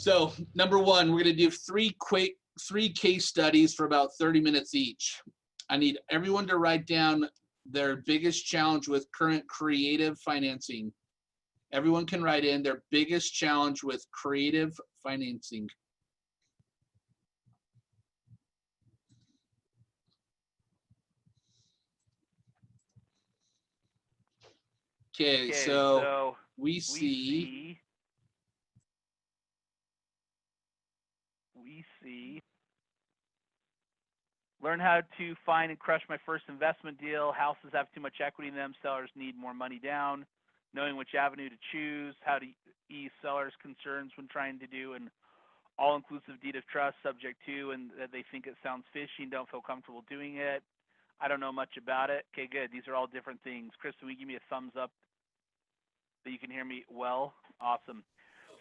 So number one, we're going to do three case studies for about 30 minutes each. I need everyone to write down their biggest challenge with current creative financing. Everyone can write in their biggest challenge with creative financing. Okay, so we see learn how to find and crush my first investment deal. Houses have too much equity in them. Sellers need more money down. Knowing which avenue to choose. How to ease sellers' concerns when trying to do an all-inclusive deed of trust subject to, and that they think it sounds fishy and don't feel comfortable doing it. I don't know much about it. Okay, good. These are all different things. Kristen, will you give me a thumbs up that you can hear me well? Awesome.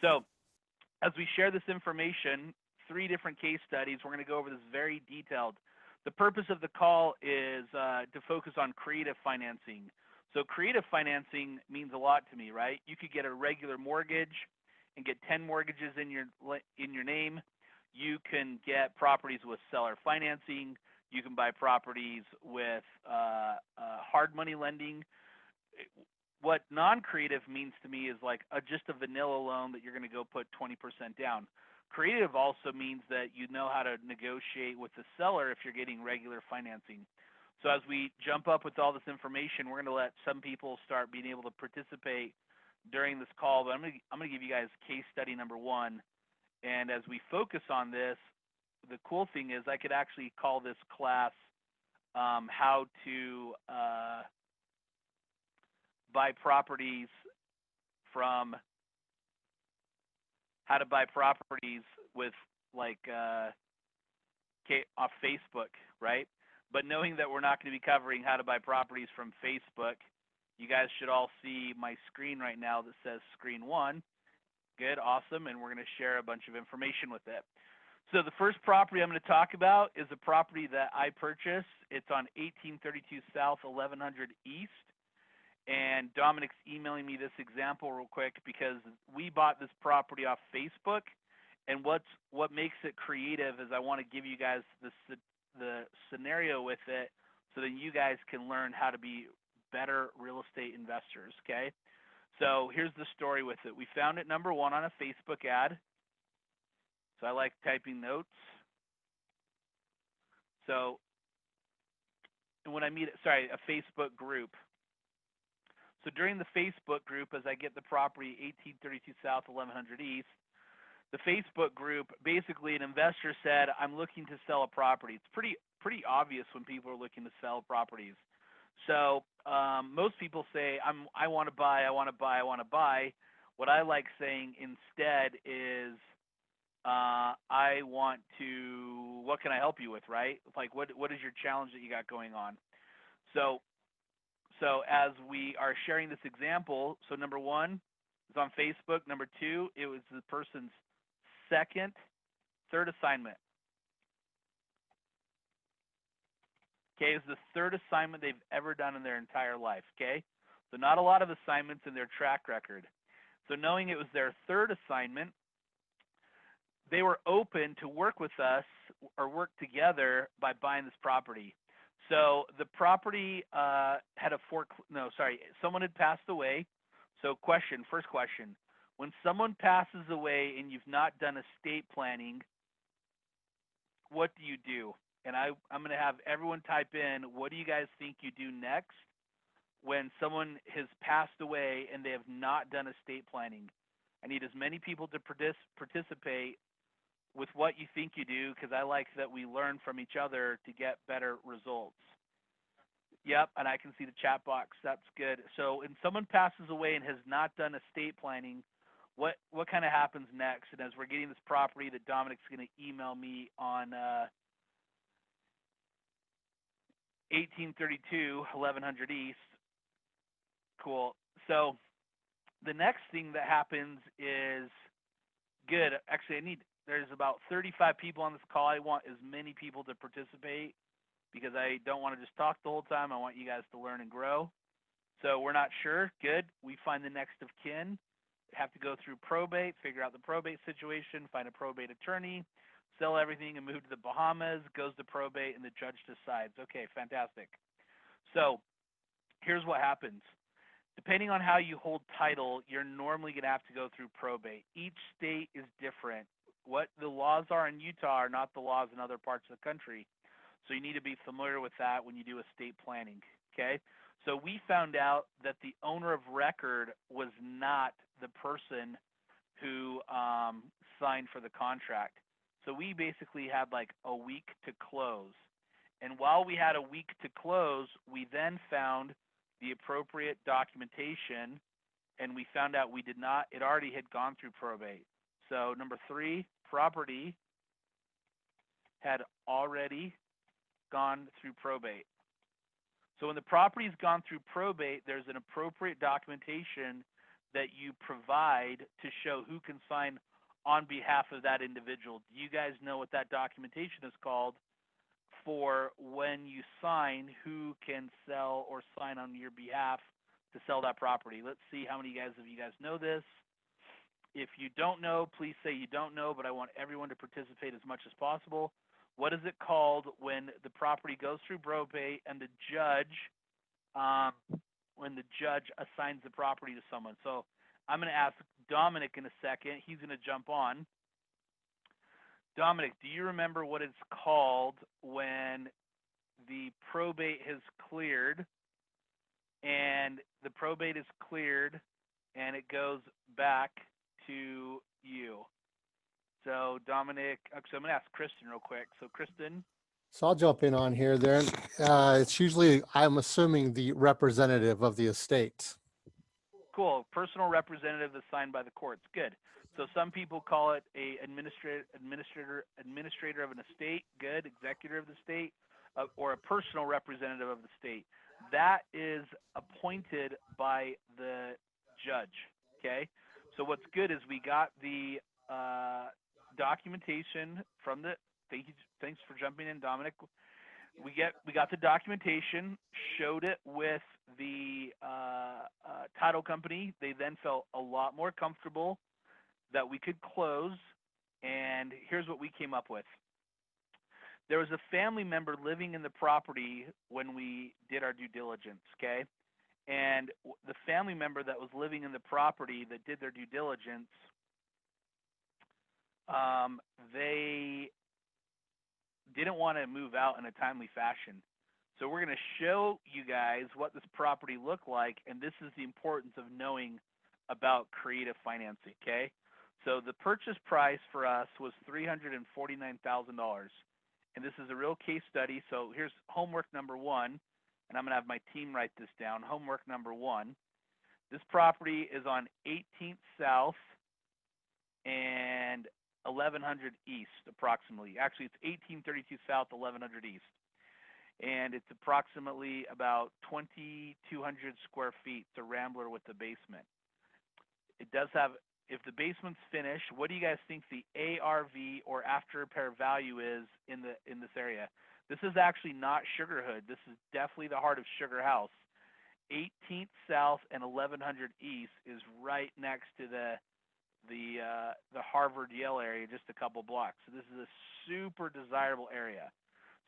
So as we share this information, 3 different case studies, we're going to go over this very detailed. The purpose of the call is to focus on creative financing. So creative financing means a lot to me, right? You could get a regular mortgage and get 10 mortgages in your name. You can get properties with seller financing. You can buy properties with hard money lending. What non-creative means to me is like just a vanilla loan that you're going to go put 20% down. Creative also means that you know how to negotiate with the seller if you're getting regular financing. So as we jump up with all this information, we're going to let some people start being able to participate during this call. But I'm going to give you guys case study number 1. And as we focus on this, the cool thing is I could actually call this class how to buy properties with like off Facebook, right? But knowing that we're not going to be covering how to buy properties from Facebook, you guys should all see my screen right now that says screen 1. Good, awesome, and we're going to share a bunch of information with it. So the first property I'm going to talk about is a property that I purchased. It's on 1832 South, 1100 East. And Dominic's emailing me this example real quick because we bought this property off Facebook. And what makes it creative is I want to give you guys the scenario with it so that you guys can learn how to be better real estate investors, okay? So here's the story with it. We found it, number 1, on a Facebook ad. So I like typing notes. So when I meet, a Facebook group. So during the Facebook group, as I get the property 1832 South, 1100 East, the Facebook group, basically an investor said, I'm looking to sell a property. It's pretty obvious when people are looking to sell properties. So most people say, I want to buy, I want to buy, I want to buy. What I like saying instead is, I want to, what can I help you with, right? Like, what is your challenge that you got going on? So as we are sharing this example, so number 1 is on Facebook. Number 2, it was the person's third assignment. Okay, it's the 3rd assignment they've ever done in their entire life, okay? So not a lot of assignments in their track record. So knowing it was their 3rd assignment, they were open to work with us or work together by buying this property. So the property had someone had passed away. So first question, when someone passes away and you've not done estate planning, what do you do? And I'm going to have everyone type in, what do you guys think you do next when someone has passed away and they have not done estate planning? I need as many people to participate with what you think you do, because I like that we learn from each other to get better results. Yep, and I can see the chat box. That's good. So when someone passes away and has not done estate planning, what kind of happens next? And as we're getting this property that Dominic's going to email me on 1832, 1100 East. Cool. So the next thing that happens is, good. Actually, there's about 35 people on this call. I want as many people to participate because I don't want to just talk the whole time. I want you guys to learn and grow. So we're not sure. Good. We find the next of kin. have to go through probate, figure out the probate situation, find a probate attorney, sell everything and move to the Bahamas, goes to probate, and the judge decides. Okay, fantastic. So here's what happens. Depending on how you hold title, you're normally going to have to go through probate. Each state is different. What the laws are in Utah are not the laws in other parts of the country. So you need to be familiar with that when you do estate planning, okay? So we found out that the owner of record was not the person who signed for the contract. So we basically had like a week to close. And while we had a week to close, we then found the appropriate documentation, and we found out we did not, it already had gone through probate. So number 3, property had already gone through probate. So when the property's gone through probate, there's an appropriate documentation that you provide to show who can sign on behalf of that individual. Do you guys know what that documentation is called for when you sign, who can sell or sign on your behalf to sell that property? Let's see how many of you guys know this. If you don't know, please say you don't know, but I want everyone to participate as much as possible. What is it called when the property goes through probate and the judge, when the judge assigns the property to someone? So I'm going to ask Dominic in a second. He's going to jump on. Dominic, do you remember what it's called when the probate has cleared and the probate is cleared and it goes back to you? So Dominic, actually I'm going to ask Kristen real quick. So Kristen. So I'll jump in on here there. It's usually, I'm assuming, the representative of the estate. Cool. Personal representative that's signed by the courts. Good. So some people call it a administrator of an estate. Good. Executor of the state, or a personal representative of the state. That is appointed by the judge. Okay. So what's good is we got the documentation from the. Thanks for jumping in, Dominic. We got the documentation, showed it with the title company. They then felt a lot more comfortable that we could close, and here's what we came up with. There was a family member living in the property when we did our due diligence, okay? And the family member that was living in the property that did their due diligence, they didn't want to move out in a timely fashion. So we're going to show you guys what this property looked like, and this is the importance of knowing about creative financing, okay? So the purchase price for us was $349,000, and this is a real case study. So here's homework number 1, and I'm going to have my team write this down. Homework number 1. This property is on 18th South and 1100 East, approximately. Actually, it's 1832 South, 1100 East. And it's approximately about 2,200 square feet. It's a rambler with the basement. It does have, if the basement's finished, what do you guys think the ARV or after repair value is in this area? This is actually not Sugar Hood. This is definitely the heart of Sugar House. 18th South and 1100 East is right next to the Harvard Yale area, just a couple blocks. So this is a super desirable area.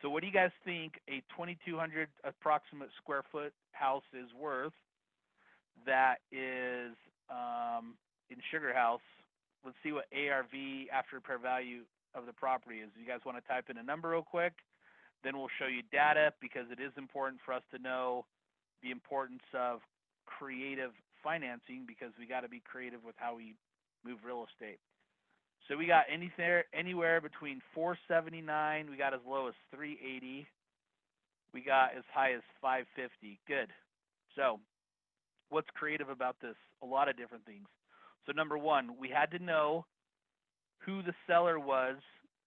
So what do you guys think a 2,200 approximate square foot house is worth that is in Sugar House? Let's see what ARV after repair value of the property is. You guys want to type in a number real quick? Then we'll show you data, because it is important for us to know the importance of creative financing, because we got to be creative with how we move real estate. So we got anywhere between 479, we got as low as 380, we got as high as 550. Good. So what's creative about this? A lot of different things. So number 1, we had to know who the seller was,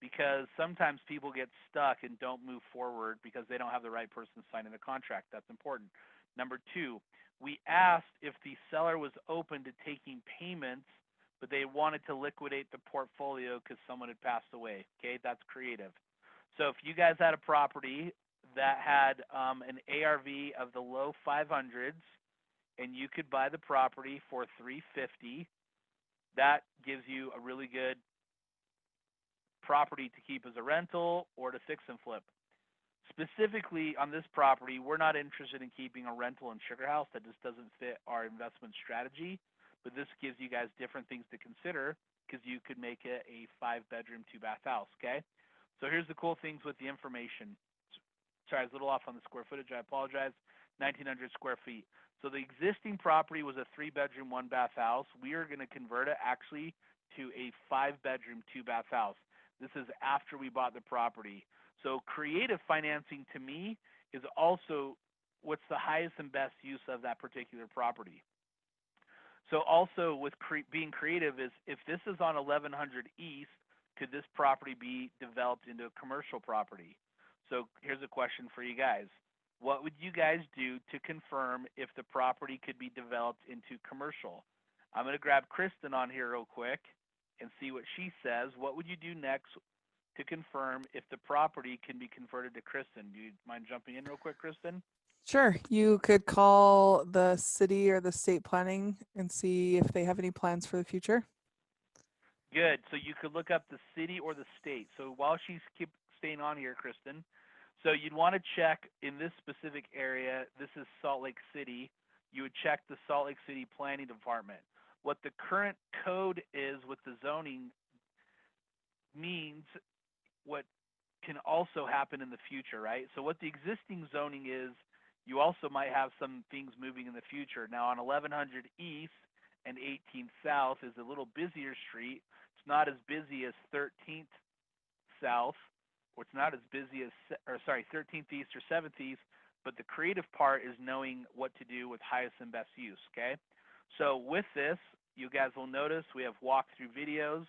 because sometimes people get stuck and don't move forward because they don't have the right person signing the contract. That's important. Number 2, we asked if the seller was open to taking payments, but they wanted to liquidate the portfolio because someone had passed away. Okay, that's creative. So if you guys had a property that had an ARV of the low 500s, and you could buy the property for $350, that gives you a really good property to keep as a rental or to fix and flip. Specifically on this property, we're not interested in keeping a rental and sugar house. That just doesn't fit our investment strategy. But this gives you guys different things to consider because you could make it a 5-bedroom, 2-bath house, okay? So here's the cool things with the information. Sorry, I was a little off on the square footage. I apologize. 1,900 square feet. So the existing property was a 3-bedroom, 1-bath house. We are going to convert it actually to a 5-bedroom, 2-bath house. This is after we bought the property. So creative financing to me is also what's the highest and best use of that particular property. So also with being creative is if this is on 1100 East, could this property be developed into a commercial property? So here's a question for you guys. What would you guys do to confirm if the property could be developed into commercial? I'm going to grab Kristen on here real quick and see what she says. What would you do next to confirm if the property can be converted to Kristen? Do you mind jumping in real quick, Kristen? Sure. You could call the city or the state planning and see if they have any plans for the future. Good. So you could look up the city or the state. So while she's staying on here, Kristen, so you'd want to check in this specific area. This is Salt Lake City. You would check the Salt Lake City Planning Department. What the current code is with the zoning means what can also happen in the future, right? So what the existing zoning is, you also might have some things moving in the future. Now on 1100 East and 18th South is a little busier street. It's not as busy as 13th South, or it's not as busy as, 13th East or 7th East, but the creative part is knowing what to do with highest and best use, okay? So with this, you guys will notice we have walkthrough videos,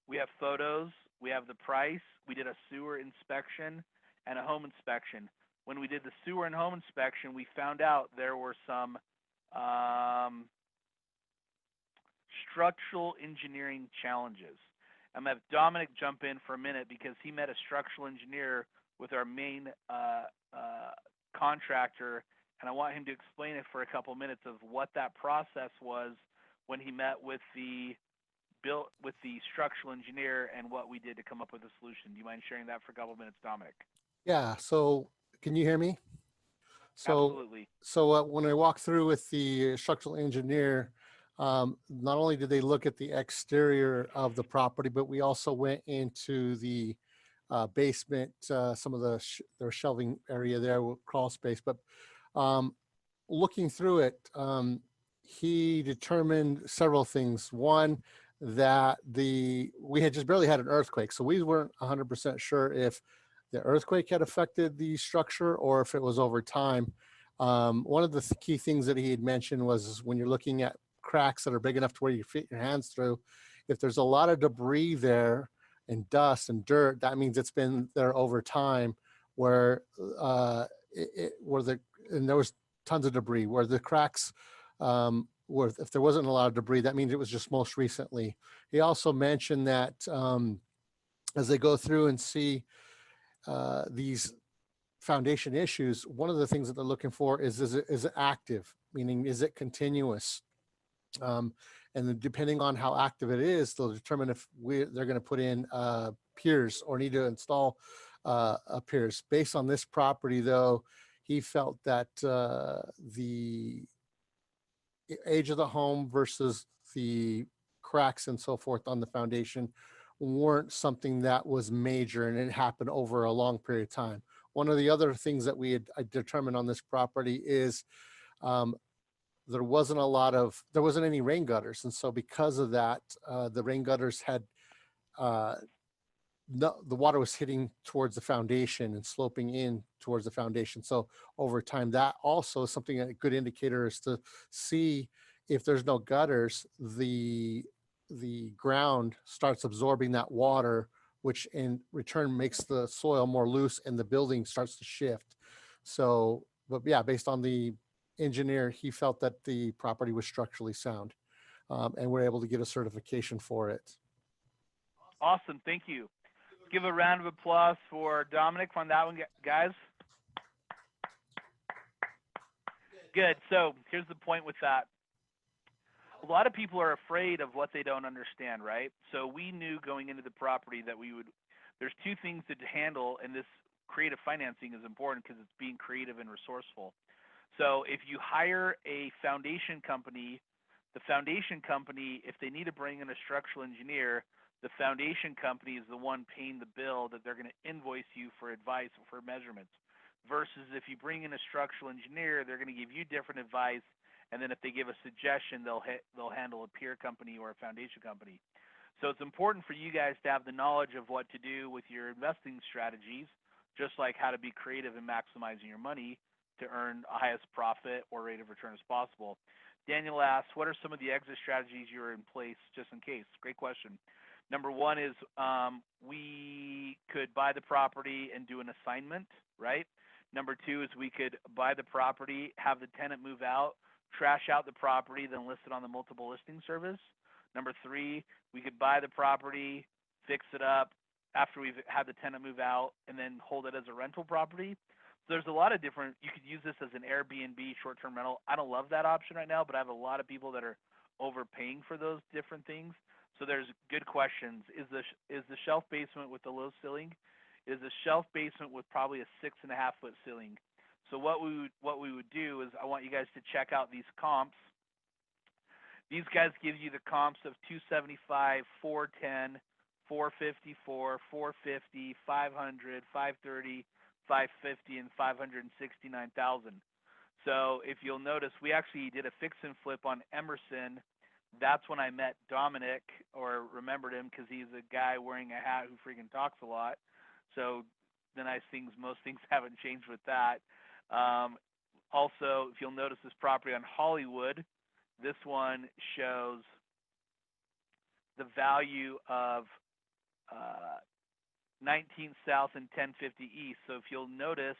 we have photos, we have the price, we did a sewer inspection and a home inspection. When we did the sewer and home inspection, we found out there were some structural engineering challenges. I'm going to have Dominic jump in for a minute because he met a structural engineer with our main contractor, and I want him to explain it for a couple minutes of what that process was when he met with the structural engineer and what we did to come up with a solution. Do you mind sharing that for a couple minutes, Dominic? Yeah. So can you hear me? So, Absolutely. So when I walked through with the structural engineer, not only did they look at the exterior of the property, but we also went into the basement, some of the their shelving area there, crawl space. But looking through it, he determined several things. One, that we had just barely had an earthquake, so we weren't 100% sure if the earthquake had affected the structure or if it was over time. One of the key things that he had mentioned was when you're looking at cracks that are big enough to where you fit your hands through, if there's a lot of debris there and dust and dirt, that means it's been there over time, where and there was tons of debris where the cracks where if there wasn't a lot of debris, that means it was just most recently. He also mentioned that as they go through and see these foundation issues, one of the things that they're looking for is it active, meaning is it continuous? And then depending on how active it is, they'll determine if they're going to put in piers or need to install a piers. Based on this property, though, he felt that the age of the home versus the cracks and so forth on the foundation weren't something that was major, and it happened over a long period of time. One of the other things that we had determined on this property is there wasn't any rain gutters. And so because of that, the rain gutters had, the water was hitting towards the foundation and sloping in towards the foundation. So over time, that also is something, a good indicator is to see if there's no gutters, the ground starts absorbing that water, which in return makes the soil more loose and the building starts to shift. So, but yeah, based on the engineer, he felt that the property was structurally sound, and we're able to get a certification for it. Awesome. Thank you. Let's give a round of applause for Dominic on that one, guys. Good. So here's the point with that. a lot of people are afraid of what they don't understand, right? So we knew going into the property that there's two things to handle, and this creative financing is important because it's being creative and resourceful. So if you hire a foundation company, the foundation company, if they need to bring in a structural engineer, the foundation company is the one paying the bill that they're going to invoice you for advice or for measurements. Versus if you bring in a structural engineer, they're going to give you different advice, and then if they give a suggestion, they'll handle a peer company or a foundation company. So it's important for you guys to have the knowledge of what to do with your investing strategies, just like how to be creative in maximizing your money to earn a highest profit or rate of return as possible. Daniel asks, what are some of the exit strategies you're in place just in case? Great question. Number one is we could buy the property and do an assignment, right? Number two is we could buy the property, have the tenant move out, trash out the property, then list it on the multiple listing service. Number three, we could buy the property, fix it up after we've had the tenant move out, and then hold it as a rental property. So there's a lot of different, you could use this as an Airbnb short-term rental. I don't love that option right now, but I have a lot of people that are overpaying for those different things. So there's good questions. Is the shelf basement with the low ceiling? Is the shelf basement with probably a 6.5-foot ceiling? So what we would do is I want you guys to check out these comps. These guys give you the comps of 275, 410, 454, 450, 500, 530, 550, and 569,000. So if you'll notice, we actually did a fix and flip on Emerson. That's when I met Dominic, or remembered him, because he's a guy wearing a hat who freaking talks a lot. So the nice things, most things haven't changed with that. Also, if you'll notice this property on Hollywood, this one shows the value of 19th South and 1050 East. So if you'll notice,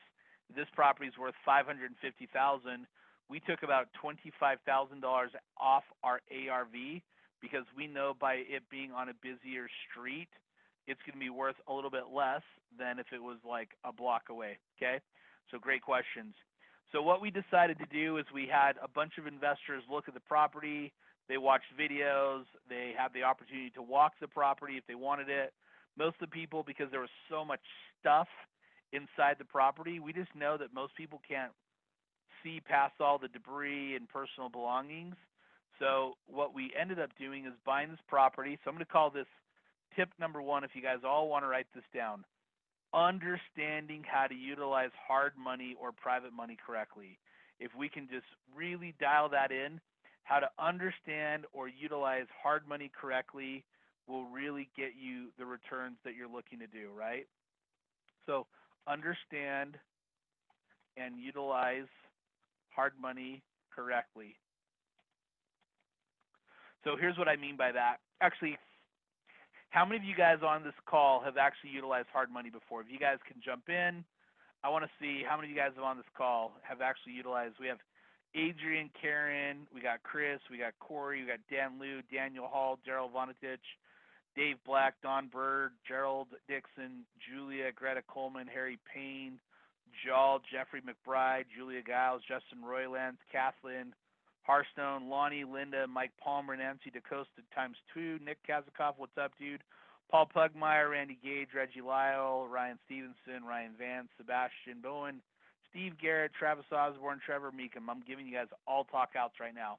this property is worth $550,000. We took about $25,000 off our ARV because we know by it being on a busier street, it's going to be worth a little bit less than if it was like a block away, okay? So great questions. So what we decided to do is we had a bunch of investors look at the property. They watched videos. They had the opportunity to walk the property if they wanted it. Most of the people, because there was so much stuff inside the property, we just know that most people can't see past all the debris and personal belongings. So what we ended up doing is buying this property. So I'm going to call this tip number one, if you guys all want to write this down. Understanding how to utilize hard money or private money correctly. If we can just really dial that in, how to understand or utilize hard money correctly will really get you the returns that you're looking to do, right? So understand and utilize hard money correctly. So here's what I mean by that. Actually, how many of you guys on this call have actually utilized hard money before? If you guys can jump in, I want to see how many of you guys on this call have actually utilized. We have Adrian, Karen, we got Chris, we got Corey, we got Dan Liu, Daniel Hall, Gerald Vonatich, Dave Black, Don Bird, Gerald Dixon, Julia, Greta Coleman, Harry Payne, Jal, Jeffrey McBride, Julia Giles, Justin Roylands, Kathleen Harstone, Lonnie, Linda, Mike Palmer, Nancy DeCosta ×2, Nick Kazakov, what's up, dude? Paul Pugmire, Randy Gage, Reggie Lyle, Ryan Stevenson, Ryan Vance, Sebastian Bowen, Steve Garrett, Travis Osborne, Trevor Meekum. I'm giving you guys all talk outs right now.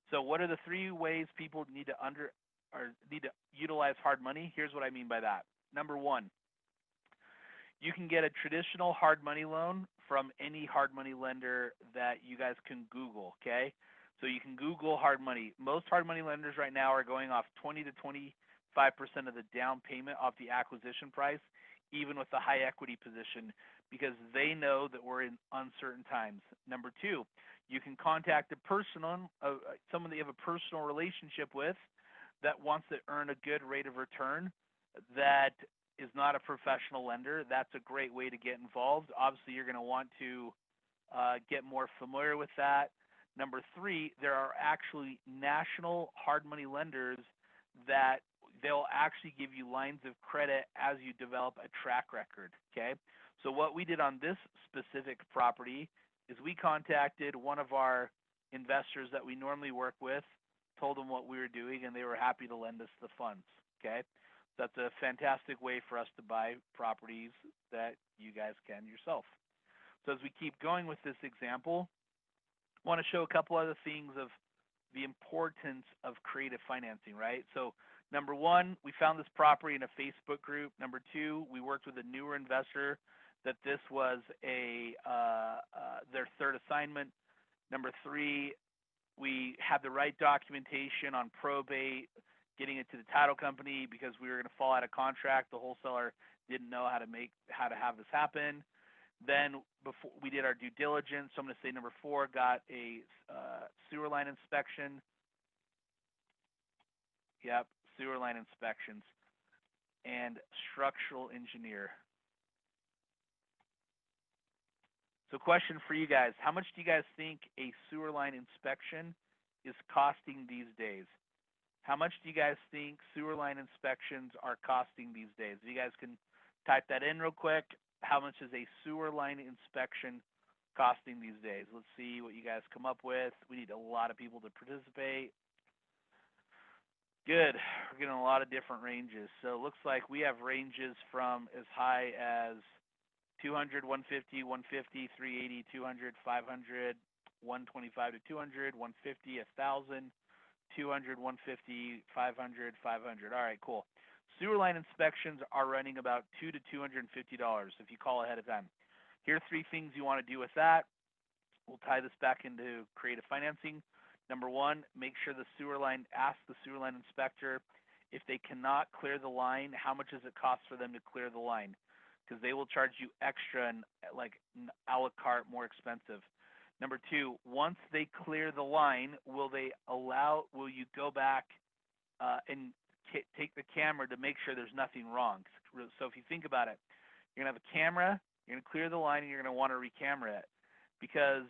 So what are the 3 ways people need to utilize hard money? Here's what I mean by that. Number 1, you can get a traditional hard money loan from any hard money lender that you guys can Google, okay? So you can Google hard money. Most hard money lenders right now are going off 20 to 25% of the down payment off the acquisition price, even with the high equity position, because they know that we're in uncertain times. Number 2, you can contact a person, someone that you have a personal relationship with that wants to earn a good rate of return that is not a professional lender. That's a great way to get involved. Obviously, you're going to want to get more familiar with that. Number 3, there are actually national hard money lenders that they'll actually give you lines of credit as you develop a track record, okay? So what we did on this specific property is we contacted one of our investors that we normally work with told them what we were doing, and they were happy to lend us the funds. Okay, that's a fantastic way for us to buy properties that you guys can yourself. So as we keep going with this example, I want to show a couple other things of the importance of creative financing, right? So number one, we found this property in a Facebook group. Number two, we worked with a newer investor that this was their third assignment. Number three, we had the right documentation on probate, getting it to the title company because we were going to fall out of contract. The wholesaler didn't know how to have this happen. Then before we did our due diligence, so I'm going to say number four, got a sewer line inspection. Yep, sewer line inspections and structural engineer. So question for you guys, how much do you guys think a sewer line inspection is costing these days? How much do you guys think sewer line inspections are costing these days? If you guys can type that in real quick, how much is a sewer line inspection costing these days? Let's see what you guys come up with. We need a lot of people to participate. Good, we're getting a lot of different ranges. So it looks like we have ranges from as high as 200, 150, 150, 380, 200, 500, 125 to 200, 150, 1,000, 200, 150, 500, 500. All right, cool. Sewer line inspections are running about $200 to $250 if you call ahead of time. Here are three things you want to do with that. We'll tie this back into creative financing. Number one, make sure ask the sewer line inspector if they cannot clear the line, how much does it cost for them to clear the line? Because they will charge you extra and like a la carte, more expensive. Number two, once they clear the line, will you go back and take the camera to make sure there's nothing wrong? So if you think about it, you're going to have a camera, you're going to clear the line, and you're going to want to re-camera it. Because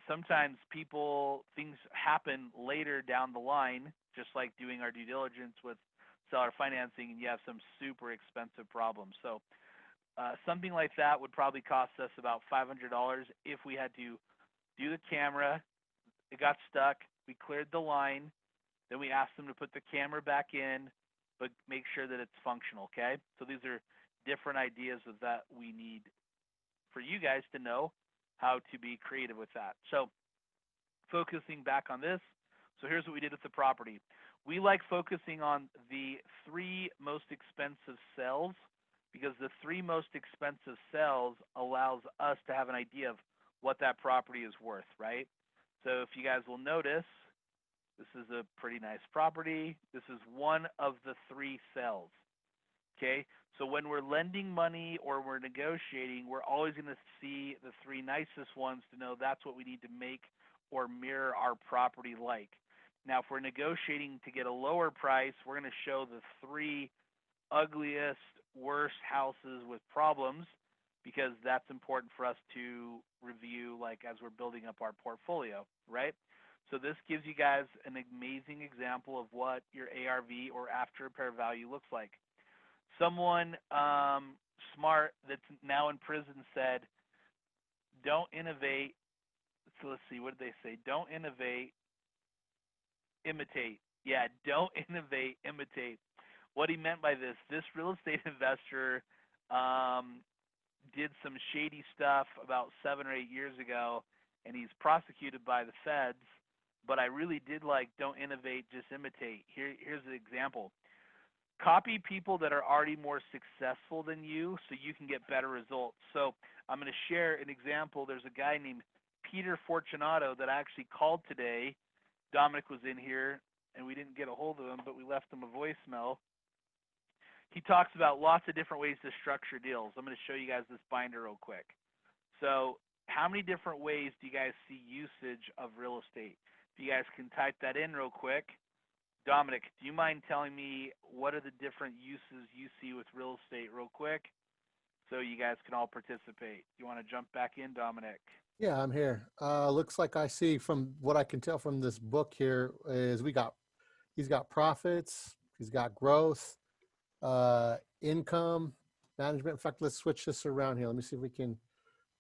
sometimes things happen later down the line, just like doing our due diligence with seller financing, and you have some super expensive problems. So something like that would probably cost us about $500 if we had to do the camera. It got stuck. We cleared the line. Then we asked them to put the camera back in, but make sure that it's functional, okay? So these are different ideas of that we need for you guys to know how to be creative with that. So focusing back on this, so here's what we did with the property. We like focusing on the three most expensive sales because the three most expensive sales allows us to have an idea of what that property is worth, right? So if you guys will notice, this is a pretty nice property. This is one of the three sales, okay? So when we're lending money or we're negotiating, we're always going to see the three nicest ones to know that's what we need to make or mirror our property like. Now, if we're negotiating to get a lower price, we're going to show the three ugliest, worst houses with problems because that's important for us to review like as we're building up our portfolio, right? So this gives you guys an amazing example of what your ARV or after repair value looks like. Someone smart that's now in prison said, don't innovate. So let's see, what did they say? Don't innovate, imitate. Yeah, don't innovate, imitate. What he meant by this real estate investor did some shady stuff about 7 or 8 years ago, and he's prosecuted by the feds. But I really did like don't innovate, just imitate. Here's an example. Copy people that are already more successful than you so you can get better results. So I'm going to share an example. There's a guy named Peter Fortunato that I actually called today. Dominic was in here, and we didn't get a hold of him, but we left him a voicemail. He talks about lots of different ways to structure deals. I'm going to show you guys this binder real quick. So how many different ways do you guys see usage of real estate? If you guys can type that in real quick. Dominic, do you mind telling me what are the different uses you see with real estate real quick so you guys can all participate? You want to jump back in, Dominic? Yeah, I'm here. Looks like I see from what I can tell from this book here is he's got profits, he's got growth, income, management. In fact, let's switch this around here. Let me see if we can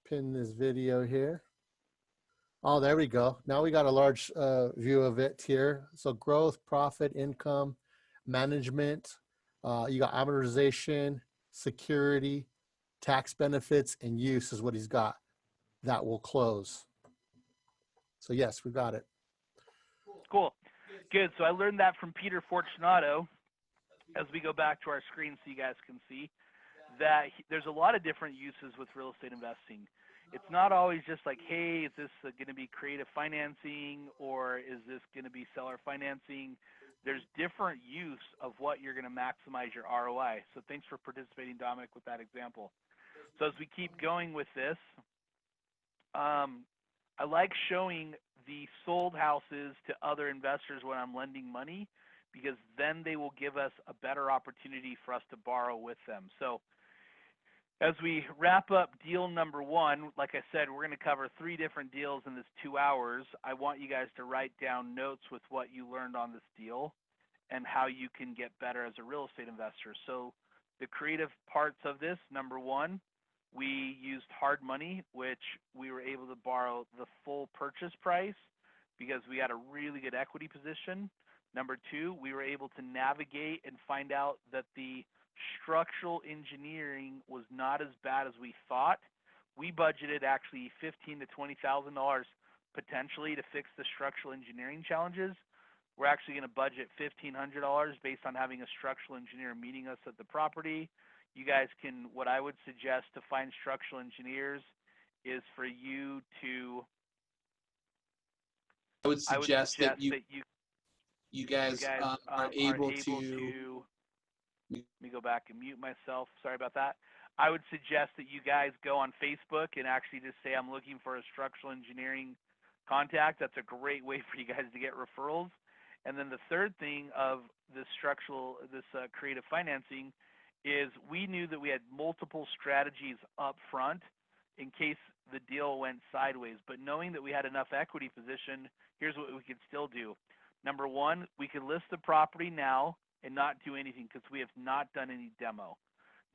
pin this video here. Oh, there we go. Now we got a large view of it here. So growth, profit, income, management, you got amortization, security, tax benefits, and use is what he's got. That will close. So yes, we got it. Cool. Good. So I learned that from Peter Fortunato. As we go back to our screen so you guys can see that there's a lot of different uses with real estate investing. It's not always just like, hey, is this going to be creative financing or is this going to be seller financing? There's different use of what you're going to maximize your ROI. So thanks for participating, Dominic, with that example. So as we keep going with this, I like showing the sold houses to other investors when I'm lending money, because then they will give us a better opportunity for us to borrow with them. So as we wrap up deal number one, like I said, we're going to cover 3 different deals in this 2 hours. I want you guys to write down notes with what you learned on this deal and how you can get better as a real estate investor. So the creative parts of this, number one, we used hard money, which we were able to borrow the full purchase price because we had a really good equity position. Number two, we were able to navigate and find out that the structural engineering was not as bad as we thought. We budgeted actually $15,000 to $20,000 potentially to fix the structural engineering challenges. We're actually going to budget $1,500 based on having a structural engineer meeting us at the property. You guys can, what I would suggest to find structural engineers is for you to, I would suggest that you guys are able to, to. let me go back and mute myself. Sorry about that. I would suggest that you guys go on Facebook and actually just say, I'm looking for a structural engineering contact. That's a great way for you guys to get referrals. And then the third thing of this creative financing is we knew that we had multiple strategies up front in case the deal went sideways. But knowing that we had enough equity position, here's what we could still do. Number one, we could list the property now and not do anything because we have not done any demo.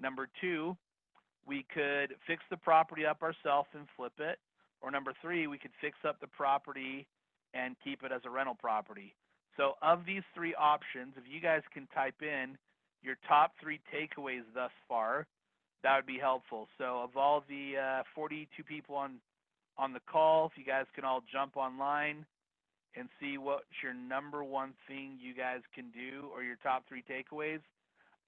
Number two, we could fix the property up ourselves and flip it. Or number three, we could fix up the property and keep it as a rental property. So of these 3 options, if you guys can type in your top 3 takeaways thus far, that would be helpful. So of all the 42 people on the call, if you guys can all jump online and see what's your number one thing you guys can do or your top 3 takeaways.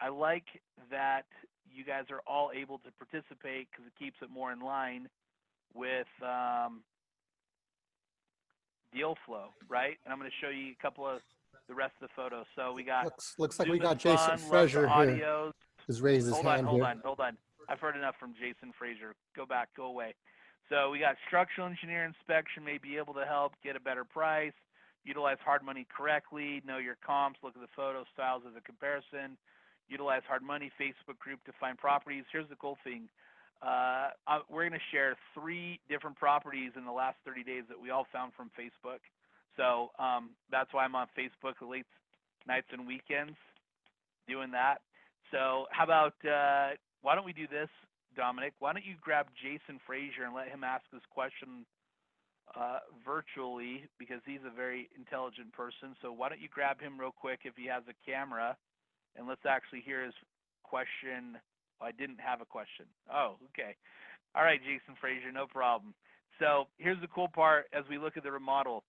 I like that you guys are all able to participate because it keeps it more in line with deal flow, right? And I'm going to show you a couple of the rest of the photos. So we got looks like Zoom we got is Jason fun, Frazier love the here. audios. Has raised his hand here. Hold on. I've heard enough from Jason Frazier. Go back, go away. So we got structural engineer inspection may be able to help get a better price, utilize hard money correctly, know your comps, look at the photo styles as a comparison, utilize hard money Facebook group to find properties. Here's the cool thing. We're going to share 3 different properties in the last 30 days that we all found from Facebook. So that's why I'm on Facebook late nights and weekends doing that. So how about, why don't we do this, Dominic? Why don't you grab Jason Frazier and let him ask his question virtually, because he's a very intelligent person. So why don't you grab him real quick if he has a camera, and let's actually hear his question. Oh, I didn't have a question. Oh, okay. All right, Jason Frazier, no problem. So here's the cool part as we look at the remodel.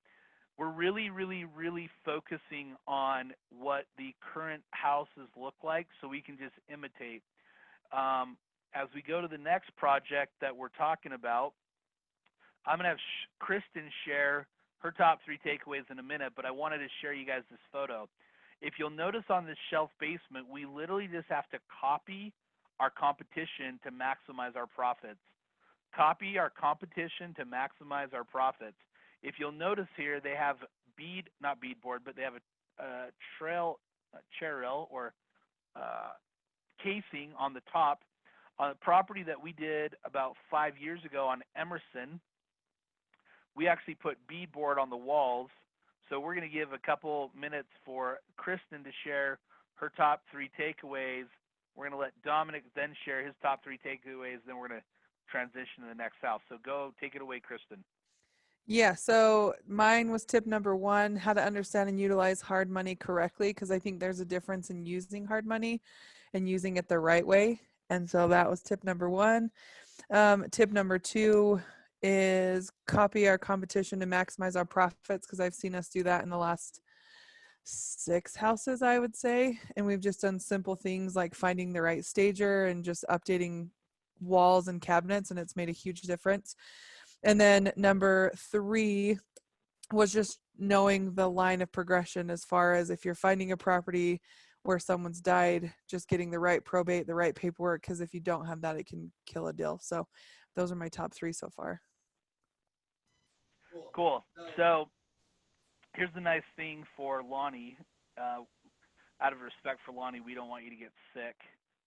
We're really, really, really focusing on what the current houses look like so we can just imitate. As we go to the next project that we're talking about, I'm going to have Kristen share her top 3 takeaways in a minute, but I wanted to share you guys this photo. If you'll notice on this shelf basement, we literally just have to copy our competition to maximize our profits. Copy our competition to maximize our profits. If you'll notice here, they have not beadboard, but they have a chair rail or casing on the top. On a property that we did about 5 years ago on Emerson, we actually put beadboard on the walls. So we're going to give a couple minutes for Kristen to share her top 3 takeaways. We're going to let Dominic then share his top 3 takeaways. Then we're going to transition to the next house. So go take it away, Kristen. Yeah, so mine was tip number 1, how to understand and utilize hard money correctly, because I think there's a difference in using hard money and using it the right way. And so that was tip number 1. Tip number 2 is copy our competition to maximize our profits, because I've seen us do that in the last 6 houses, I would say. And we've just done simple things like finding the right stager and just updating walls and cabinets, and it's made a huge difference. And then number 3 was just knowing the line of progression, as far as if you're finding a property where someone's died, just getting the right probate, the right paperwork, because if you don't have that, it can kill a deal. So those are my top 3 so far. Cool. So here's the nice thing for Lonnie. Out of respect for Lonnie, we don't want you to get sick,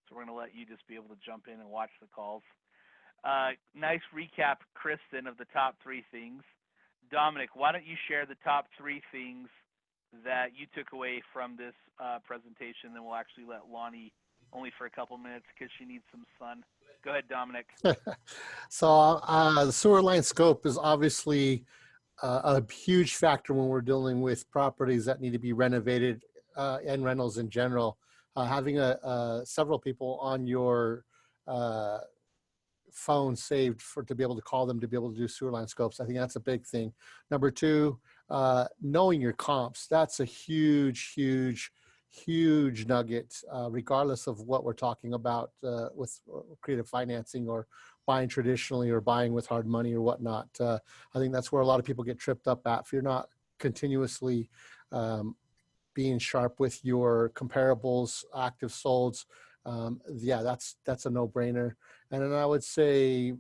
so we're going to let you just be able to jump in and watch the calls. Nice recap, Kristen, of the top 3 things. Dominic, why don't you share the top 3 things that you took away from this presentation? Then we'll actually let Lonnie only for a couple minutes because she needs some sun. Go ahead, Dominic. So the sewer line scope is obviously a huge factor when we're dealing with properties that need to be renovated and rentals in general. Having several people on your phone saved to be able to call them, to be able to do sewer line scopes, I think that's a big thing. Number 2, knowing your comps. That's a huge nugget, regardless of what we're talking about with creative financing or buying traditionally or buying with hard money or whatnot. I think that's where a lot of people get tripped up at. If you're not continuously being sharp with your comparables, active solds, yeah, that's a no-brainer. And then I would say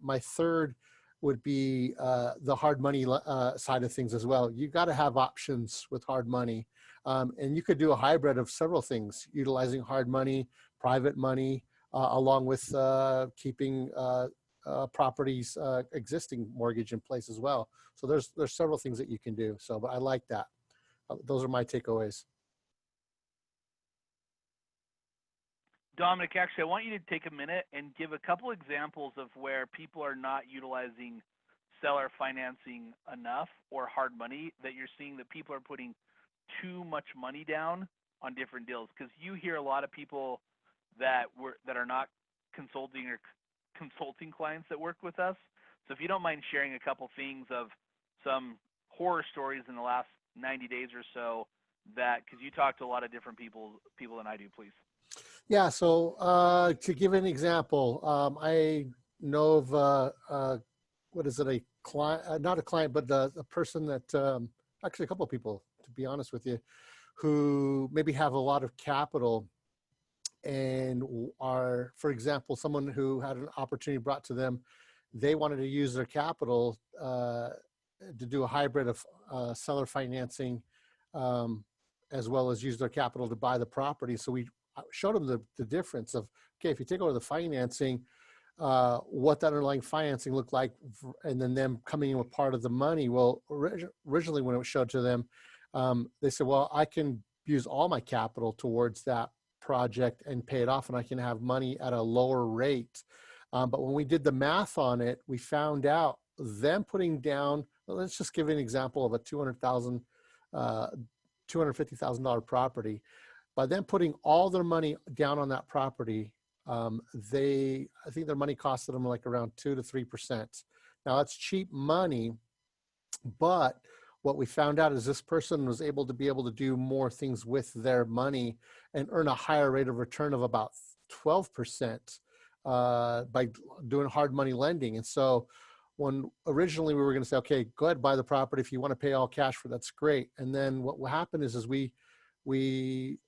my third would be the hard money side of things as well. You got to have options with hard money. And you could do a hybrid of several things, utilizing hard money, private money, along with keeping properties existing mortgage in place as well. So there's several things that you can do. So, but I like that. Those are my takeaways. Dominic, actually, I want you to take a minute and give a couple examples of where people are not utilizing seller financing enough or hard money, that you're seeing that people are putting too much money down on different deals. Because you hear a lot of people that are not consulting or consulting clients that work with us. So if you don't mind sharing a couple things of some horror stories in the last 90 days or so, that, because you talk to a lot of different people than I do, please. Yeah, so to give an example, I know of, what is it, a client, not a client, but a person that, actually a couple of people, to be honest with you, who maybe have a lot of capital and are, for example, someone who had an opportunity brought to them, they wanted to use their capital to do a hybrid of seller financing, as well as use their capital to buy the property. So we showed them the difference of, okay, if you take over the financing, what that underlying financing looked like, and then them coming in with part of the money. Well, originally when it was showed to them, they said, well, I can use all my capital towards that project and pay it off, and I can have money at a lower rate. But when we did the math on it, we found out them putting down, well, let's just give an example of a $250,000 property. By them putting all their money down on that property, I think their money costed them like around 2 to 3%. Now that's cheap money, but what we found out is this person was able to do more things with their money and earn a higher rate of return of about 12% by doing hard money lending. And so when originally we were going to say, okay, go ahead, buy the property. If you want to pay all cash for that's great. And then what happened is we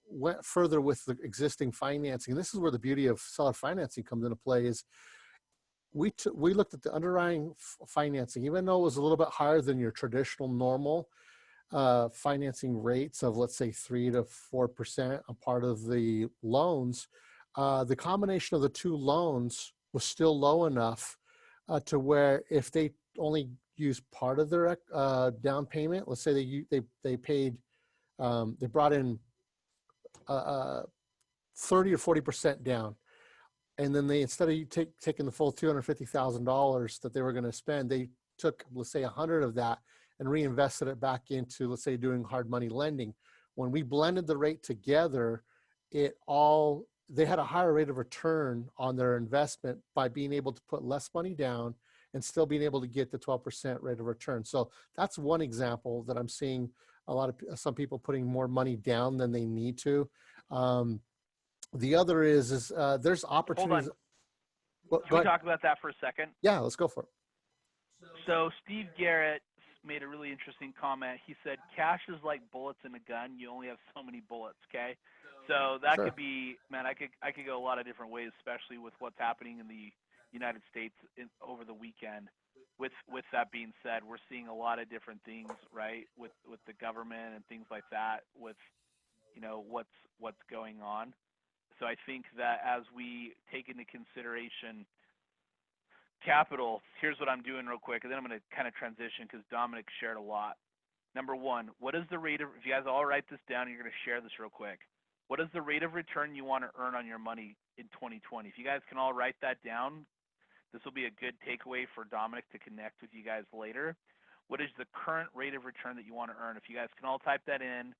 went further with the existing financing. And this is where the beauty of seller financing comes into play is we looked at the underlying financing, even though it was a little bit higher than your traditional normal financing rates of, let's say, 3 to 4% a part of the loans. The combination of the two loans was still low enough to where if they only use part of their down payment, let's say they paid, they brought in 30 or 40% down, and then they, instead of taking the full $250,000 that they were going to spend, they took, let's say, 100 of that and reinvested it back into, let's say, doing hard money lending. When we blended the rate together, they had a higher rate of return on their investment by being able to put less money down and still being able to get the 12% rate of return. So that's one example that I'm seeing some people putting more money down than they need to. The other is there's opportunities. Hold on. Can we talk about that for a second? Yeah, let's go for it. So Steve Garrett made a really interesting comment. He said, cash is like bullets in a gun. You only have so many bullets, okay? So that could be, man, I could go a lot of different ways, especially with what's happening in the United States over the weekend. With that being said, we're seeing a lot of different things, right, with the government and things like that, with, you know, what's going on. So I think that as we take into consideration capital, here's what I'm doing real quick, and then I'm going to kind of transition because Dominic shared a lot. Number one, what is the rate of, if you guys all write this down, you're going to share this real quick. What is the rate of return you want to earn on your money in 2020? If you guys can all write that down, this will be a good takeaway for Dominic to connect with you guys later. What is the current rate of return that you want to earn? If you guys can all type that in,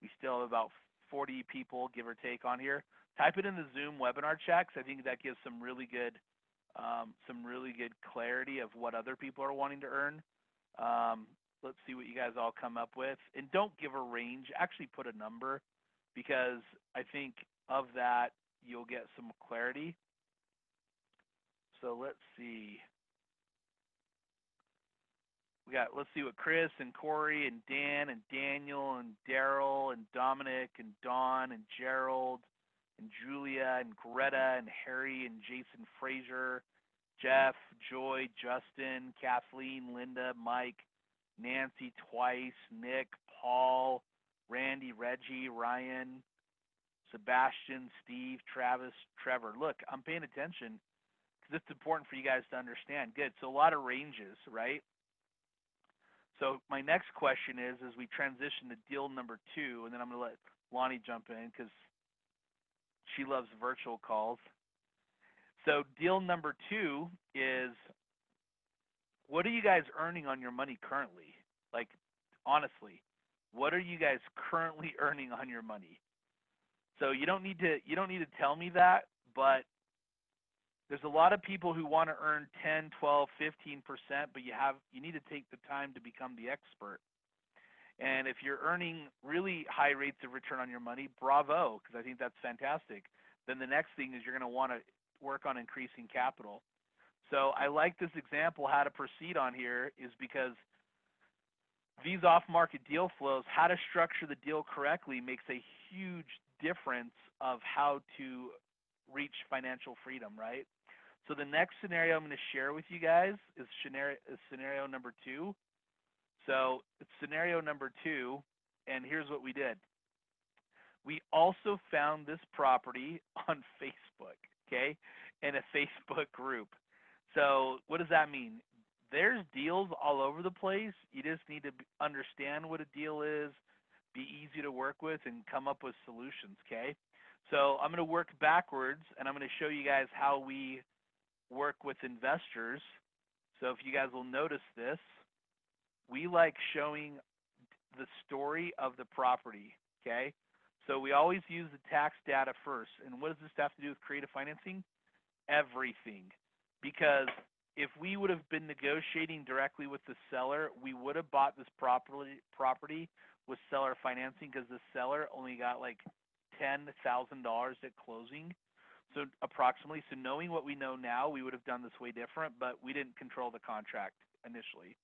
we still have about 40 people, give or take, on here. Type it in the Zoom webinar chat, because I think that gives some really good clarity of what other people are wanting to earn. Let's see what you guys all come up with. And don't give a range. Actually put a number, because I think of that you'll get some clarity. So let's see. Let's see what Chris and Corey and Dan and Daniel and Daryl and Dominic and Dawn and Gerald and Julia and Greta and Harry and Jason Frazier, Jeff, Joy, Justin, Kathleen, Linda, Mike, Nancy twice, Nick, Paul, Randy, Reggie, Ryan, Sebastian, Steve, Travis, Trevor. Look, I'm paying attention because it's important for you guys to understand. Good. So a lot of ranges, right? So my next question is, as we transition to deal number 2, and then I'm going to let Lonnie jump in because she loves virtual calls. So deal number 2 is, what are you guys earning on your money currently? Like, honestly, what are you guys currently earning on your money? So you don't need to tell me that, but there's a lot of people who want to earn 10, 12, 15%, but you need to take the time to become the expert. And if you're earning really high rates of return on your money, bravo, because I think that's fantastic. Then the next thing is you're going to want to work on increasing capital. So I like this example, how to proceed on here, is because these off-market deal flows, how to structure the deal correctly makes a huge difference of how to reach financial freedom, right? So the next scenario I'm going to share with you guys is scenario number 2. So it's scenario number 2, and here's what we did. We also found this property on Facebook, okay, in a Facebook group. So what does that mean? There's deals all over the place. You just need to understand what a deal is, be easy to work with, and come up with solutions, okay? So I'm going to work backwards, and I'm going to show you guys how we work with investors. So if you guys will notice this, we like showing the story of the property, okay? So we always use the tax data first. And what does this have to do with creative financing? Everything. Because if we would have been negotiating directly with the seller, we would have bought this property with seller financing, because the seller only got like $10,000 at closing. So approximately, so knowing what we know now, we would have done this way different, but we didn't control the contract initially.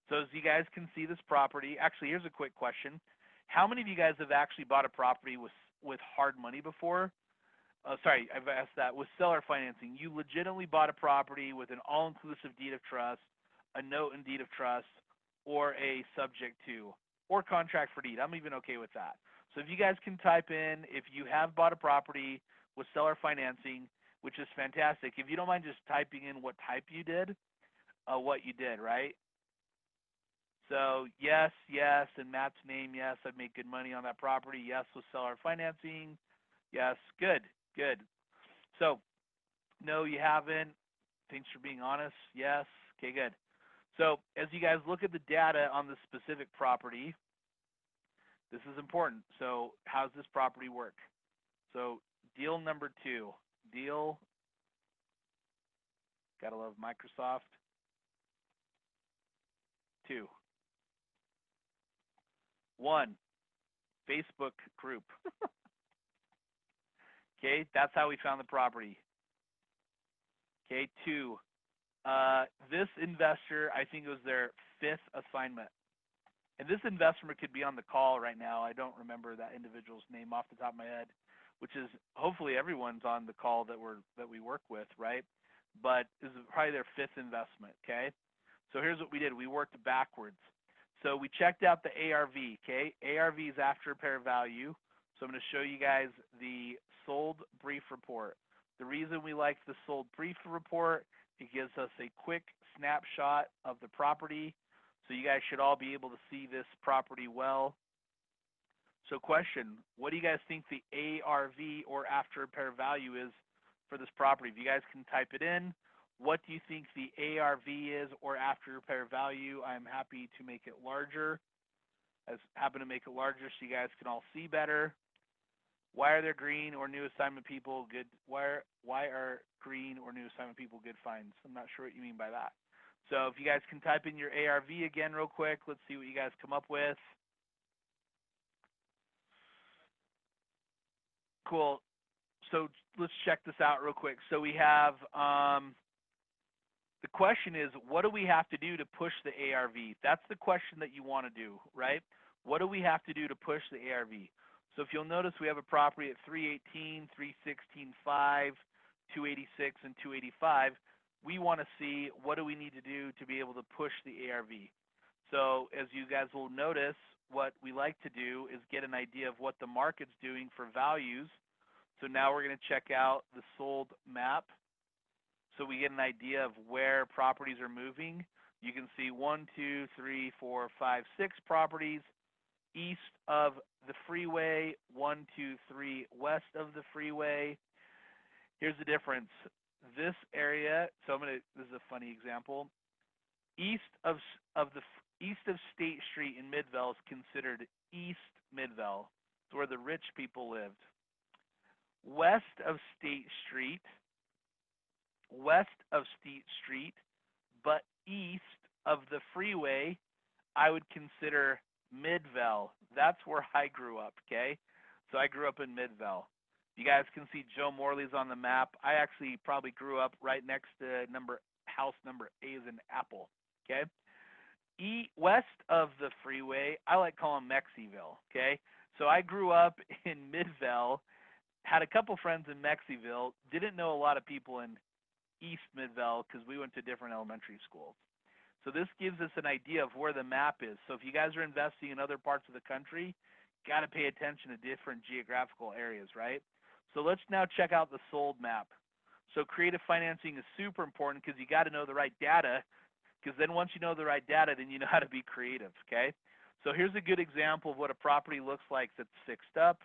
So as you guys can see this property, actually, here's a quick question. How many of you guys have actually bought a property with hard money before? Sorry, I've asked that. With seller financing, you legitimately bought a property with an all-inclusive deed of trust, a note and deed of trust, or a subject to, or contract for deed. I'm even okay with that. So if you guys can type in if you have bought a property with seller financing, which is fantastic. If you don't mind just typing in what type you did, what you did, right? So yes, yes, and Matt's name, yes, I've made good money on that property. Yes, with seller financing. Yes, good, good. So no, you haven't. Thanks for being honest. Yes, okay, good. So as you guys look at the data on the specific property, this is important. So how does this property work? So deal number 2, deal, gotta love Microsoft, 2. 1, Facebook group. Okay, that's how we found the property. Okay, 2, this investor, I think it was their 5th assignment. And this investor could be on the call right now. I don't remember that individual's name off the top of my head, which is hopefully everyone's on the call that we work with, right? But this is probably their 5th investment, okay? So here's what we did. We worked backwards. So we checked out the ARV, okay? ARV is after repair value. So I'm going to show you guys the sold brief report. The reason we like the sold brief report, it gives us a quick snapshot of the property. So you guys should all be able to see this property well. So question, what do you guys think the ARV or after repair value is for this property? If you guys can type it in, what do you think the ARV is or after repair value? I'm happy to make it larger. I happen to make it larger so you guys can all see better. Why are there green or new assignment people good? Why are green or new assignment people good finds? I'm not sure what you mean by that. So if you guys can type in your ARV again real quick, let's see what you guys come up with. Cool. So let's check this out real quick. So we have, the question is, what do we have to do to push the ARV? That's the question that you want to do, right? What do we have to do to push the ARV? So if you'll notice, we have a property at 318, 316, 5, 286, and 285. We want to see what do we need to do to be able to push the ARV. So as you guys will notice, what we like to do is get an idea of what the market's doing for values. So now we're going to check out the sold map. So we get an idea of where properties are moving. You can see 1, 2, 3, 4, 5, 6 properties east of the freeway, 1, 2, 3 west of the freeway. Here's the difference. This area, so this is a funny example. East of State Street in Midvale is considered East Midvale. It's where the rich people lived. West of State Street, but east of the freeway, I would consider Midvale. That's where I grew up, okay? So I grew up in Midvale. You guys can see Joe Morley's on the map. I actually probably grew up right next to house number A as in Apple, okay? West of the freeway, I like calling Mexiville, okay? So I grew up in Midvale, had a couple friends in Mexiville, didn't know a lot of people in East Midvale because we went to different elementary schools. So this gives us an idea of where the map is. So if you guys are investing in other parts of the country, got to pay attention to different geographical areas, right? So let's now check out the sold map. So creative financing is super important because you got to know the right data, because then once you know the right data, then you know how to be creative, okay? So here's a good example of what a property looks like that's fixed up.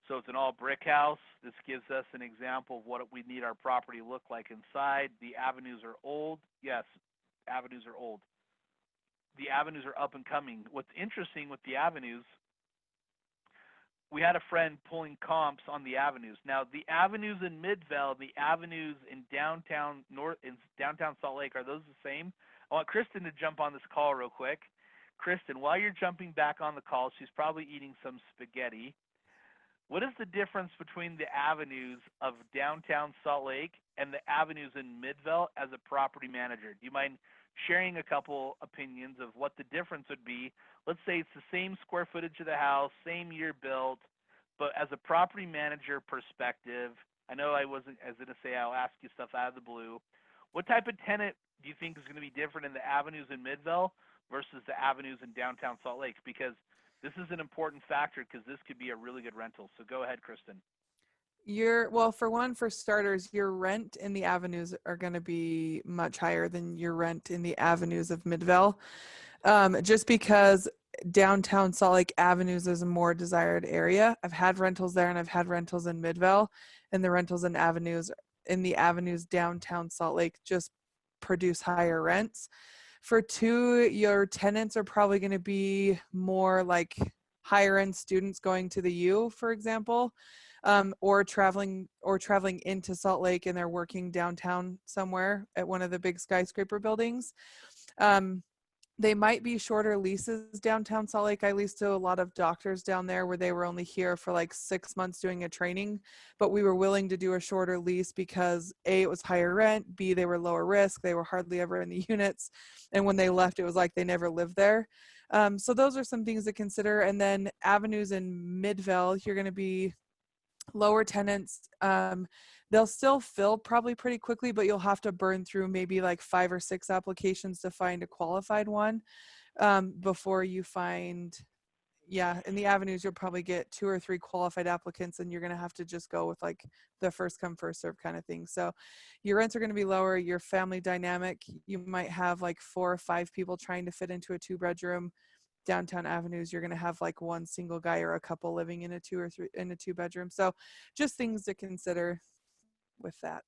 So it's an all brick house. This gives us an example of what we need our property to look like inside. The avenues are old. Yes, avenues are old. The avenues are up and coming. What's interesting with the avenues, we had a friend pulling comps on the avenues. Now, the avenues in Midvale, the avenues in downtown Salt Lake, are those the same? I want Kristen to jump on this call real quick. Kristen, while you're jumping back on the call, she's probably eating some spaghetti. What is the difference between the avenues of downtown Salt Lake and the avenues in Midvale as a property manager? Do you mind sharing a couple opinions of what the difference would be? Let's say it's the same square footage of the house, same year built, but as a property manager perspective, I know I was going to say I'll ask you stuff out of the blue. What type of tenant do you think is going to be different in the avenues in Midvale versus the avenues in downtown Salt Lake? Because this is an important factor because this could be a really good rental. So go ahead, Kristen. For starters, your rent in the avenues are going to be much higher than your rent in the avenues of Midvale. Just because downtown Salt Lake Avenues is a more desired area. I've had rentals there and I've had rentals in Midvale, and the rentals in the avenues downtown Salt Lake just produce higher rents. For 2, your tenants are probably going to be more like higher end students going to the U, for example, or traveling into Salt Lake, and they're working downtown somewhere at one of the big skyscraper buildings. They might be shorter leases downtown Salt Lake. I leased to a lot of doctors down there where they were only here for like 6 months doing a training, but we were willing to do a shorter lease because A, it was higher rent, B, they were lower risk, they were hardly ever in the units, and when they left, it was like they never lived there. So those are some things to consider. And then avenues in Midvale, you're going to be lower tenants. They'll still fill probably pretty quickly, but you'll have to burn through maybe like 5 or 6 applications to find a qualified one before you find, in the avenues, you'll probably get 2 or 3 qualified applicants, and you're going to have to just go with like the first come, first serve kind of thing. So your rents are going to be lower. Your family dynamic, you might have like 4 or 5 people trying to fit into a 2-bedroom. Downtown avenues, you're going to have like 1 single guy or a couple living in a 2 or 3 in a 2-bedroom. So just things to consider with that.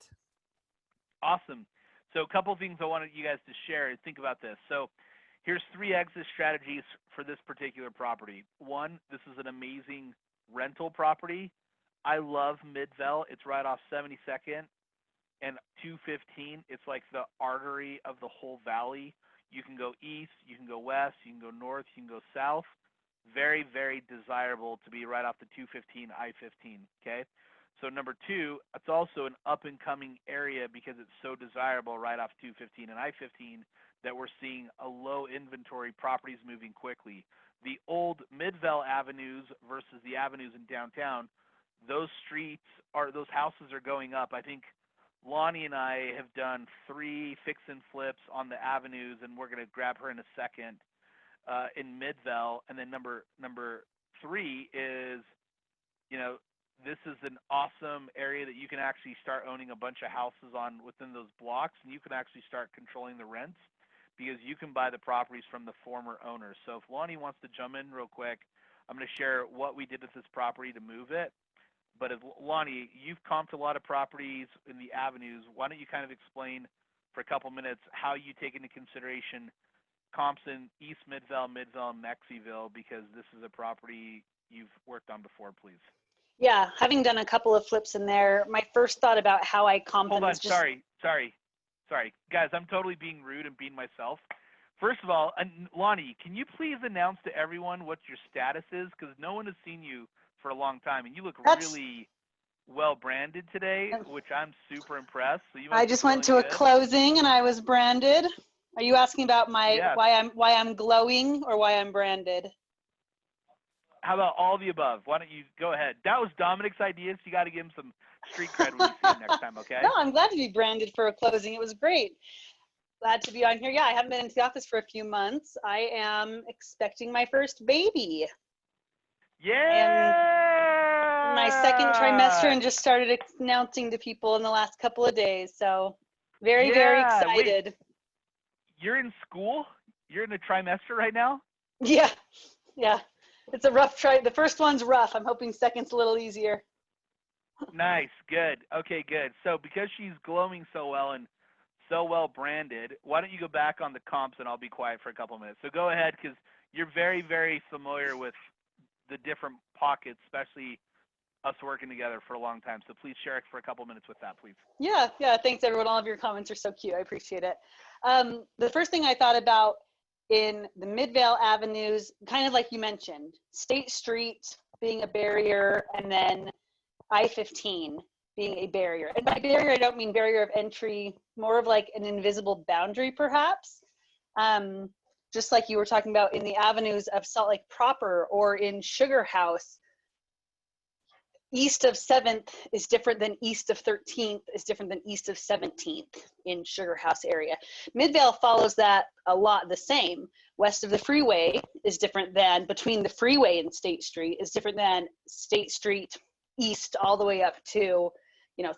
Awesome. So a couple things I wanted you guys to share. Think about this. So here's 3 exit strategies for this particular property. 1, this is an amazing rental property. I love Midvale. It's right off 72nd and 215. It's like the artery of the whole valley. You can go east, you can go west, you can go north, you can go south. Very, very desirable to be right off the 215, I-15, okay? So number 2, it's also an up-and-coming area because it's so desirable right off 215 and I-15 that we're seeing a low inventory properties moving quickly. The old Midvale avenues versus the avenues in downtown, those houses are going up. I think Lonnie and I have done 3 fix and flips on the avenues, and we're going to grab her in a second in Midvale. And then number 3 is, this is an awesome area that you can actually start owning a bunch of houses on within those blocks, and you can actually start controlling the rents because you can buy the properties from the former owners. So if Lonnie wants to jump in real quick, I'm going to share what we did with this property to move it. But if, Lonnie, you've comped a lot of properties in the avenues. Why don't you kind of explain for a couple minutes how you take into consideration comps in East Midvale, Midvale, and Mexiville, because this is a property you've worked on before, please. Yeah, having done a couple of flips in there, my first thought about how I comp Hold them on, is just... sorry. Guys, I'm totally being rude and being myself. First of all, Lonnie, can you please announce to everyone what your status is? Because no one has seen you for a long time, and you look really well branded today, which I'm super impressed. So you I just went to a closing and I was branded. Are you asking about why I'm glowing or why I'm branded? How about all the above? Why don't you go ahead? That was Dominic's idea, so you got to give him some street cred when you see him next time, okay? No, I'm glad to be branded for a closing. It was great. Glad to be on here. Yeah, I haven't been into the office for a few months. I am expecting my first baby. Yeah! My second trimester, and just started announcing to people in the last couple of days. So very, very excited. Wait, you're in school? You're in a trimester right now? Yeah. It's a rough the first one's rough. I'm hoping second's a little easier. Nice, good. Okay, good. So because she's glowing so well and so well branded, why don't you go back on the comps and I'll be quiet for a couple minutes. So go ahead, because you're very, very familiar with the different pockets, especially us working together for a long time. So please share it for a couple minutes with that, please. Yeah. Thanks, everyone. All of your comments are so cute. I appreciate it. The first thing I thought about in the Midvale avenues, kind of like you mentioned, State Street being a barrier, and then I-15 being a barrier. And by barrier, I don't mean barrier of entry, more of like an invisible boundary, perhaps. Just like you were talking about in the avenues of Salt Lake proper or in Sugar House, east of 7th is different than east of 13th is different than east of 17th in Sugar House area. Midvale follows that a lot the same. West of the freeway is different than between the freeway and State Street is different than State Street east all the way up to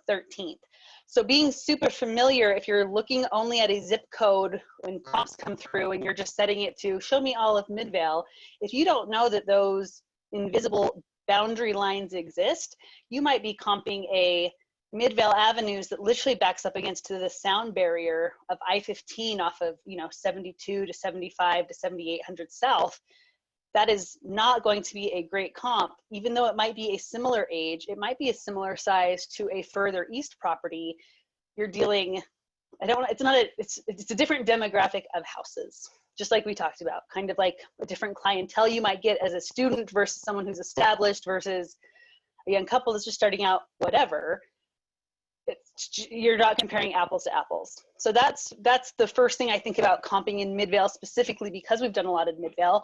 13th. So being super familiar, if you're looking only at a zip code when comps come through and you're just setting it to show me all of Midvale, if you don't know that those invisible boundary lines exist, you might be comping a Midvale Avenues that literally backs up against the sound barrier of I-15 off of, 72 to 75 to 7800 South, that is not going to be a great comp, even though it might be a similar age, it might be a similar size to a further east property. You're dealing, it's a different demographic of houses, just like we talked about, kind of like a different clientele you might get as a student versus someone who's established versus a young couple that's just starting out, whatever. You're not comparing apples to apples. So that's the first thing I think about comping in Midvale, specifically because we've done a lot of Midvale.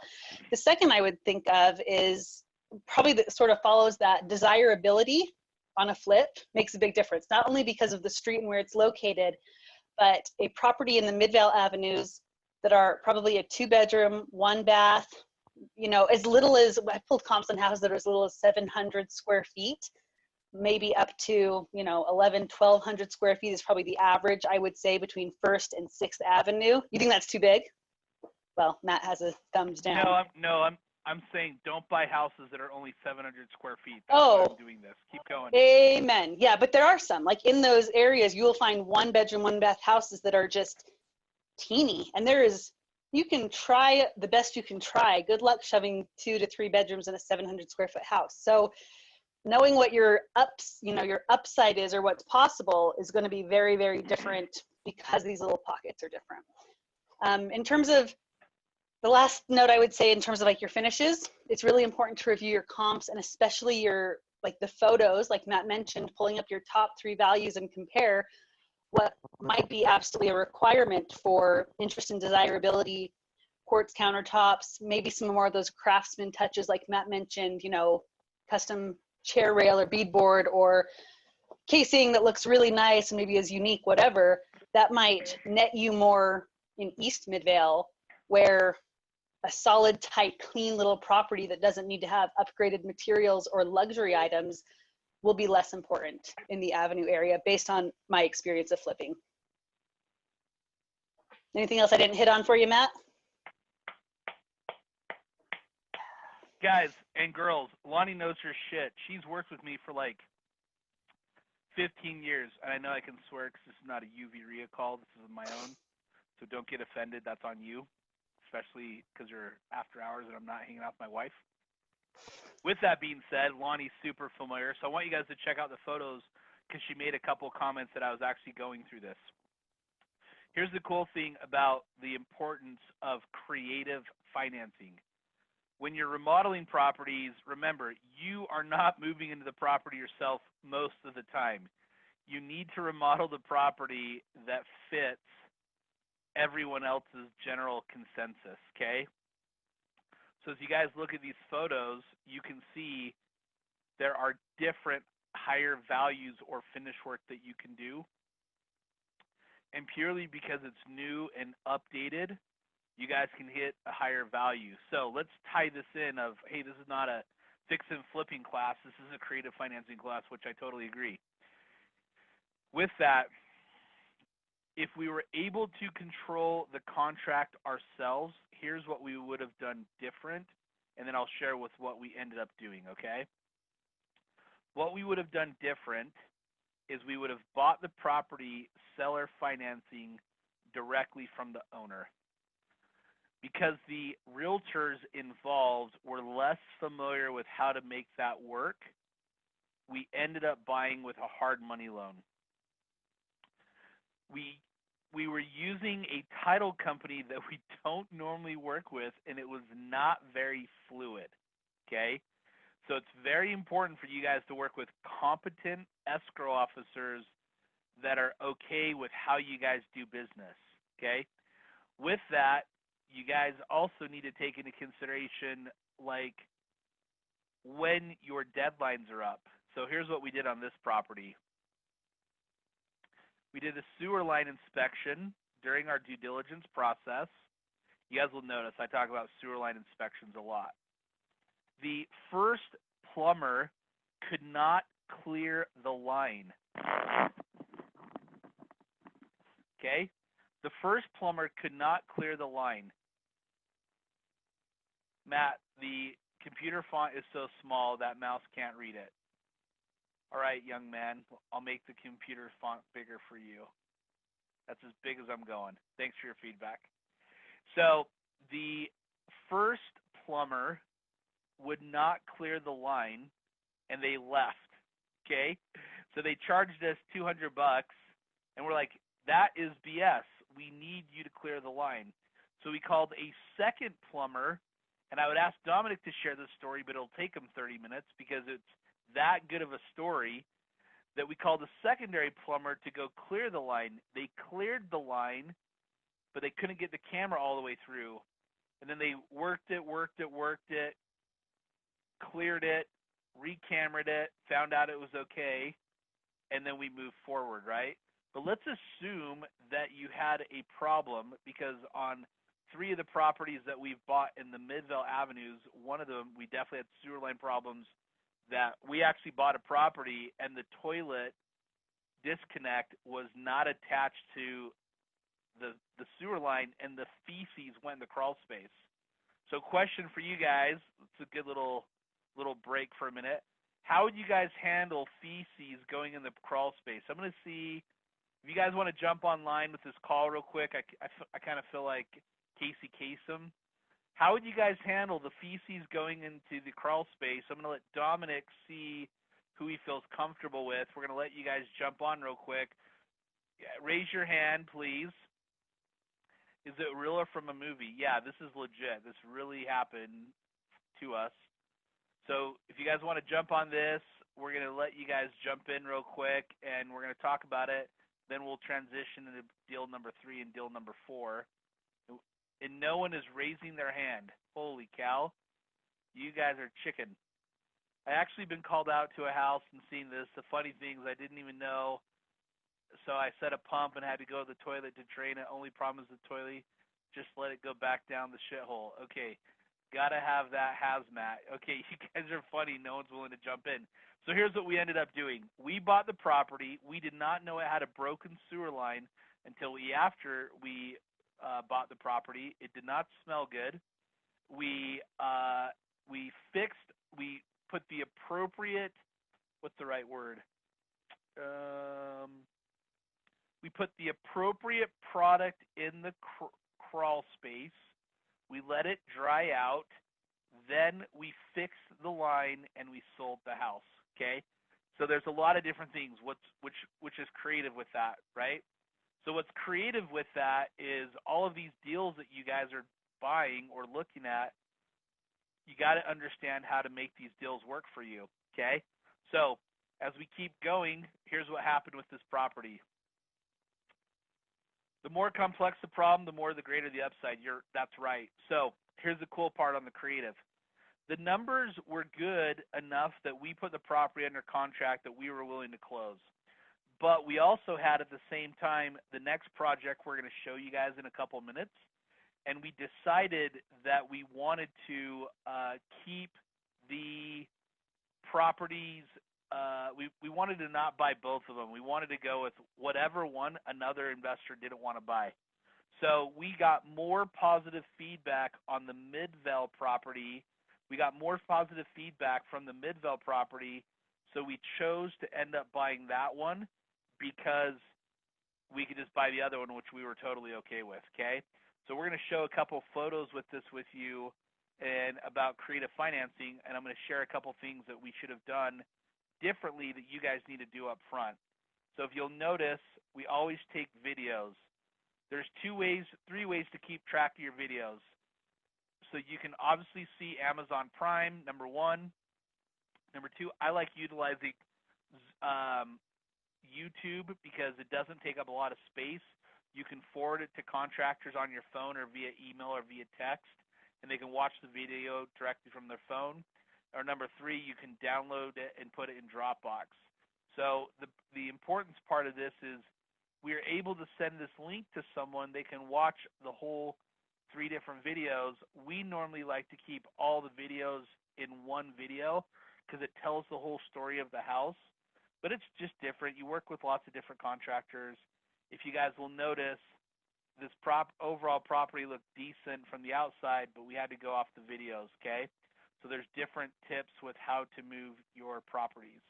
The second I would think of is probably that sort of follows that desirability on a flip makes a big difference, not only because of the street and where it's located, but a property in the Midvale Avenues that are probably a 2-bedroom, 1-bath, as little as, I pulled comps on houses that are as little as 700 square feet, maybe up to 1,200 square feet is probably the average, I would say, between 1st and 6th Avenue. You think that's too big? Well, Matt has a thumbs down. I'm saying don't buy houses that are only 700 square feet. That's why I'm doing this. Keep going. Amen. Yeah, but there are some, like in those areas, you will find 1-bedroom, 1-bath houses that are just teeny, and you can try the best you can try. Good luck shoving 2 to 3 bedrooms in a 700 square foot house. So knowing what your upside is or what's possible is going to be very, very different because these little pockets are different. In terms of the last note, I would say in terms of like your finishes, it's really important to review your comps, and especially the photos, like Matt mentioned, pulling up your top 3 values and compare what might be absolutely a requirement for interest and desirability, quartz countertops, maybe some more of those craftsman touches like Matt mentioned, custom chair rail or beadboard or casing that looks really nice and maybe is unique, whatever, that might net you more in East Midvale, where a solid, tight, clean little property that doesn't need to have upgraded materials or luxury items will be less important in the Avenue area based on my experience of flipping. Anything else I didn't hit on for you, Matt? Guys and girls, Lonnie knows her shit. She's worked with me for like 15 years, and I know I can swear because this is not a UV-RIA call. This is my own, so don't get offended. That's on you, especially because you're after hours and I'm not hanging out with my wife. With that being said, Lonnie's super familiar, so I want you guys to check out the photos because she made a couple comments that I was actually going through this. Here's the cool thing about the importance of creative financing. When you're remodeling properties, remember, you are not moving into the property yourself most of the time. You need to remodel the property that fits everyone else's general consensus, okay? So as you guys look at these photos, you can see there are different higher values or finish work that you can do. And purely because it's new and updated, you guys can hit a higher value. So let's tie this in of, hey, this is not a fix and flipping class. This is a creative financing class, which I totally agree. With that, if we were able to control the contract ourselves, here's what we would have done different, and then I'll share with what we ended up doing, okay? What we would have done different is we would have bought the property seller financing directly from the owner. Because the realtors involved were less familiar with how to make that work, we ended up buying with a hard money loan. We were using a title company that we don't normally work with, and it was not very fluid, okay? So it's very important for you guys to work with competent escrow officers that are okay with how you guys do business, okay? With that, you guys also need to take into consideration like when your deadlines are up. So here's what we did on this property. We did a sewer line inspection during our due diligence process. You guys will notice I talk about sewer line inspections a lot. The first plumber could not clear the line. Okay? The first plumber could not clear the line. Matt, the computer font is so small that mouse can't read it. All right, young man, I'll make the computer font bigger for you. That's as big as I'm going. Thanks for your feedback. So the first plumber would not clear the line, and they left. Okay, so they charged us $200, and we're like, that is BS. We need you to clear the line. So we called a second plumber, and I would ask Dominic to share this story, but it'll take him 30 minutes because it's that good of a story that we called a secondary plumber to go clear the line. They cleared the line, but they couldn't get the camera all the way through. And then they worked it, cleared it, recamered it, found out it was okay, and then we moved forward, right? But let's assume that you had a problem, because on 3 of the properties that we've bought in the Midvale Avenues, one of them we definitely had sewer line problems, that we actually bought a property and the toilet disconnect was not attached to the sewer line, and the feces went in the crawl space. So question for you guys, it's a good little break for a minute. How would you guys handle feces going in the crawl space? I'm going to see if you guys want to jump online with this call real quick. I kind of feel like Casey Kasem. How would you guys handle the feces going into the crawl space? I'm going to let Dominic see who he feels comfortable with. We're going to let you guys jump on real quick. Raise your hand, please. Is it real or from a movie? Yeah, this is legit. This really happened to us. So if you guys want to jump on this, we're going to let you guys jump in real quick, and we're going to talk about it. Then we'll transition into deal number 3 and deal number 4. And no one is raising their hand. Holy cow. You guys are chicken. I actually been called out to a house and seen this. The funny thing is I didn't even know. So I set a pump and had to go to the toilet to drain it. Only problem is the toilet, just let it go back down the shithole. Okay, got to have that hazmat. Okay, you guys are funny. No one's willing to jump in. So here's what we ended up doing. We bought the property. We did not know it had a broken sewer line until after we bought the property. It did not smell good. We put the appropriate, what's the right word? We put the appropriate product in the crawl space. We let it dry out. Then we fixed the line and we sold the house. Okay, so there's a lot of different things. Which is creative with that, right? So what's creative with that is all of these deals that you guys are buying or looking at. You got to understand how to make these deals work for you. Okay, so as we keep going, here's what happened with this property. The more complex the problem, the greater the upside. That's right. So here's the cool part on the creative. The numbers were good enough that we put the property under contract that we were willing to close. But we also had at the same time the next project we're going to show you guys in a couple minutes. And we decided that we wanted to keep the properties. We wanted to not buy both of them. We wanted to go with whatever one another investor didn't want to buy. So we got more positive feedback on the Midvale property. We got more positive feedback from the Midvale property. So we chose to end up buying that one because we could just buy the other one, which we were totally okay with. Okay. So we're going to show a couple photos with you and about creative financing. And I'm going to share a couple things that we should have done differently that you guys need to do up front. So if you'll notice, we always take videos. There's 3 ways to keep track of your videos. So you can obviously see Amazon Prime, number 1. Number 2, I like utilizing YouTube because it doesn't take up a lot of space. You can forward it to contractors on your phone or via email or via text, and they can watch the video directly from their phone. Or number 3, you can download it and put it in Dropbox. So the importance part of this is we are able to send this link to someone. They can watch the whole 3 different videos. We normally like to keep all the videos in one video because it tells the whole story of the house. But it's just different. You work with lots of different contractors. If you guys will notice, this overall property looked decent from the outside, but we had to go off the videos, okay? So there's different tips with how to move your properties.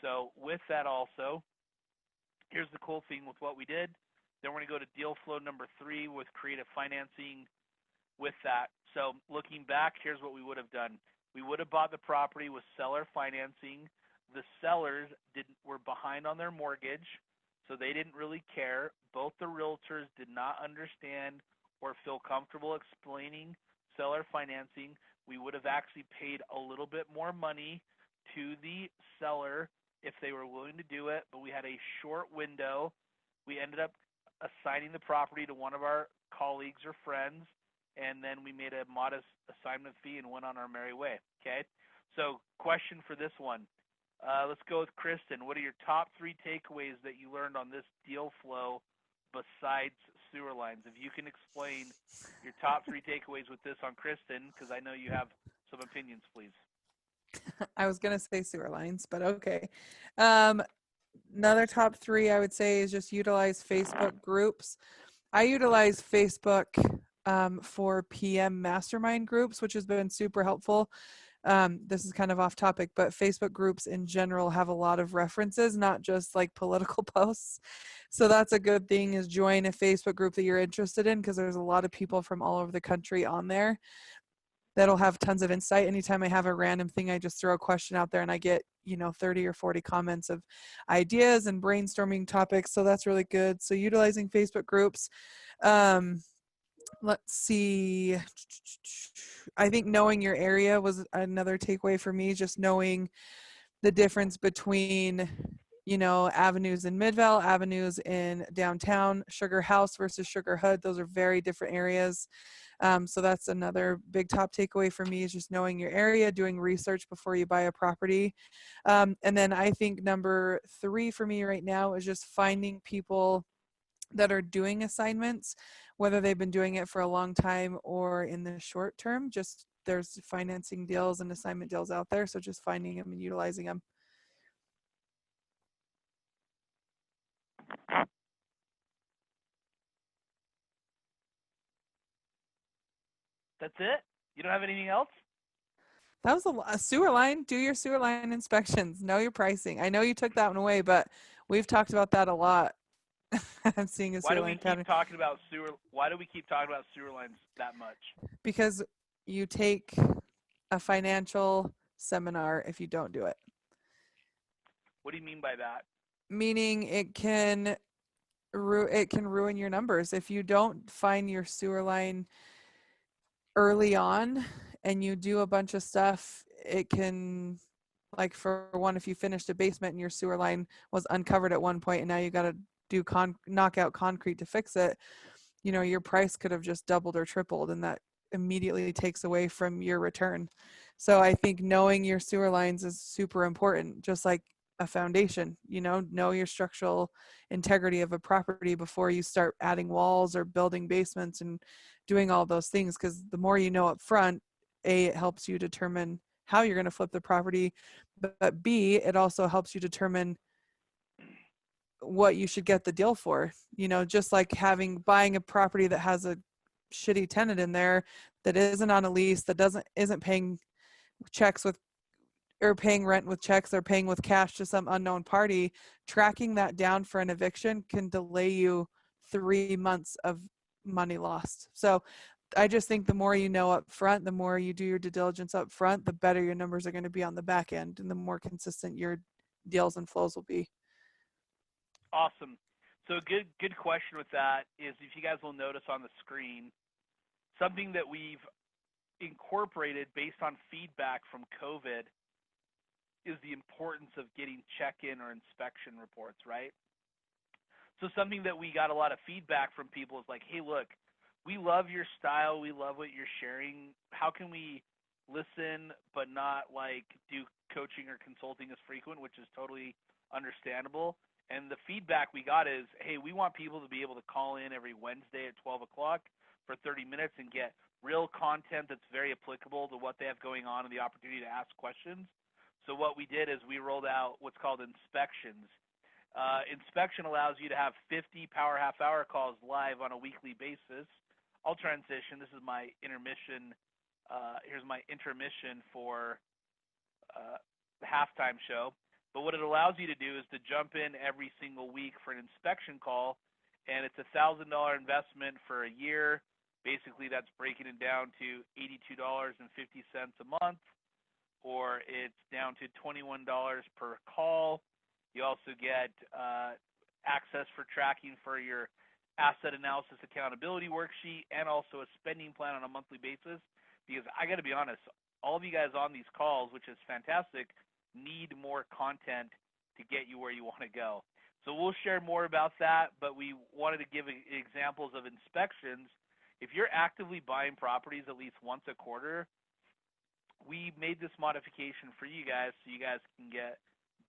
So with that also, here's the cool thing with what we did. Then we're going to go to deal flow number 3 with creative financing with that. So looking back, here's what we would have done. We would have bought the property with seller financing. The sellers were behind on their mortgage, so they didn't really care. Both the realtors did not understand or feel comfortable explaining seller financing. We would have actually paid a little bit more money to the seller if they were willing to do it, but we had a short window. We ended up assigning the property to one of our colleagues or friends, and then we made a modest assignment fee and went on our merry way, okay? So question for this one. Let's go with Kristen. What are your top 3 takeaways that you learned on this deal flow besides sewer lines? If you can explain your top 3 takeaways with this on Kristen, because I know you have some opinions, please. I was going to say sewer lines, but okay. Another top 3 I would say is just utilize Facebook groups. I utilize Facebook for PM mastermind groups, which has been super helpful. This is kind of off topic, but Facebook groups in general have a lot of references, not just like political posts. So that's a good thing, is join a Facebook group that you're interested in, because there's a lot of people from all over the country on there that'll have tons of insight. Anytime I have a random thing, I just throw a question out there and I get, 30 or 40 comments of ideas and brainstorming topics. So that's really good. So utilizing Facebook groups. Let's see. I think knowing your area was another takeaway for me, just knowing the difference between, avenues in Midvale, avenues in downtown, Sugar House versus Sugar Hood. Those are very different areas. So that's another big top takeaway for me, is just knowing your area, doing research before you buy a property. And then I think number 3 for me right now is just finding people that are doing assignments, whether they've been doing it for a long time or in the short term. Just there's financing deals and assignment deals out there. So just finding them and utilizing them. That's it? You don't have anything else? That was a sewer line. Do your sewer line inspections. Know your pricing. I know you took that one away, but we've talked about that a lot. I'm seeing a sewer line pattern. Why do we keep talking about sewer lines that much? Because you take a financial seminar if you don't do it. What do you mean by that? Meaning it can ruin your numbers if you don't find your sewer line early on and you do a bunch of stuff. It can, like, for one, if you finished a basement and your sewer line was uncovered at one point and now you got to do knock out concrete to fix it, your price could have just doubled or tripled, and that immediately takes away from your return. So I think knowing your sewer lines is super important, just like a foundation. Know your structural integrity of a property before you start adding walls or building basements and doing all those things, because the more you know up front, A, it helps you determine how you're going to flip the property, but B, it also helps you determine what you should get the deal for. Just like buying a property that has a shitty tenant in there that isn't on a lease, that isn't paying checks with, or paying rent with checks, or paying with cash to some unknown party. Tracking that down for an eviction can delay you 3 months of money lost. So I just think the more you know up front, the more you do your due diligence up front, the better your numbers are going to be on the back end, and the more consistent your deals and flows will be. Awesome. So a good question with that is, if you guys will notice on the screen, something that we've incorporated based on feedback from COVID is the importance of getting check-in or inspection reports, right? So something that we got a lot of feedback from people is like, hey, look, we love your style. We love what you're sharing. How can we listen but not like do coaching or consulting as frequent, which is totally understandable. And the feedback we got is, hey, we want people to be able to call in every Wednesday at 12 o'clock for 30 minutes and get real content that's very applicable to what they have going on and the opportunity to ask questions. So what we did is we rolled out what's called inspections. Inspection allows you to have 50 power half-hour calls live on a weekly basis. I'll transition. This is my intermission. Here's my intermission for the halftime show. But what it allows you to do is to jump in every single week for an inspection call, and it's $1,000 investment for a year. Basically, that's breaking it down to $82.50 a month, or it's down to $21 per call. You also get access for tracking for your asset analysis accountability worksheet and also a spending plan on a monthly basis. Because I got to be honest, all of you guys on these calls, which is fantastic, need more content to get you where you want to go. So we'll share more about that, but we wanted to give examples of inspections. If you're actively buying properties at least once a quarter, we made this modification for you guys so you guys can get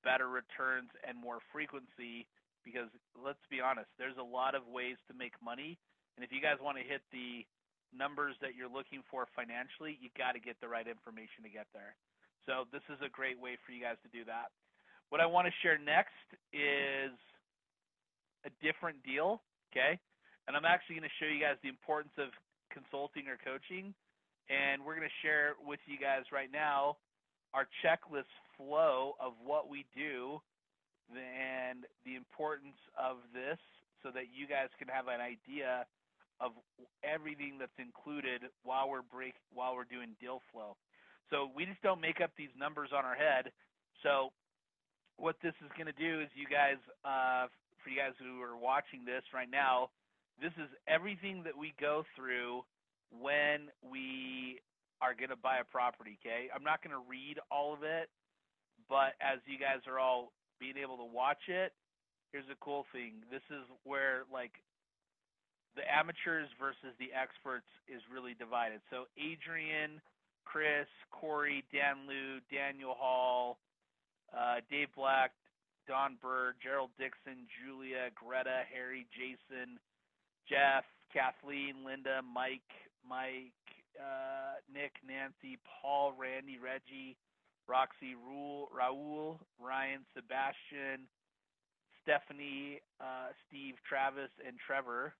better returns and more frequency, because let's be honest, there's a lot of ways to make money. And if you guys want to hit the numbers that you're looking for financially, you got to get the right information to get there. So this is a great way for you guys to do that. What I want to share next is a different deal, okay? And I'm actually going to show you guys the importance of consulting or coaching. And we're going to share with you guys right now our checklist flow of what we do and the importance of this, so that you guys can have an idea of everything that's included while we're doing deal flow. So we just don't make up these numbers on our head. So what this is going to do is, you guys, for you guys who are watching this right now, this is everything that we go through when we are going to buy a property, okay? I'm not going to read all of it, but as you guys are all being able to watch it, here's a cool thing. This is where, like, the amateurs versus the experts is really divided. So Adrian, Chris, Corey, Dan Liu, Daniel Hall, Dave Black, Don Bird, Gerald Dixon, Julia, Greta, Harry, Jason, Jeff, Kathleen, Linda, Mike, Nick, Nancy, Paul, Randy, Reggie, Roxy, Raul, Ryan, Sebastian, Stephanie, Steve, Travis, and Trevor.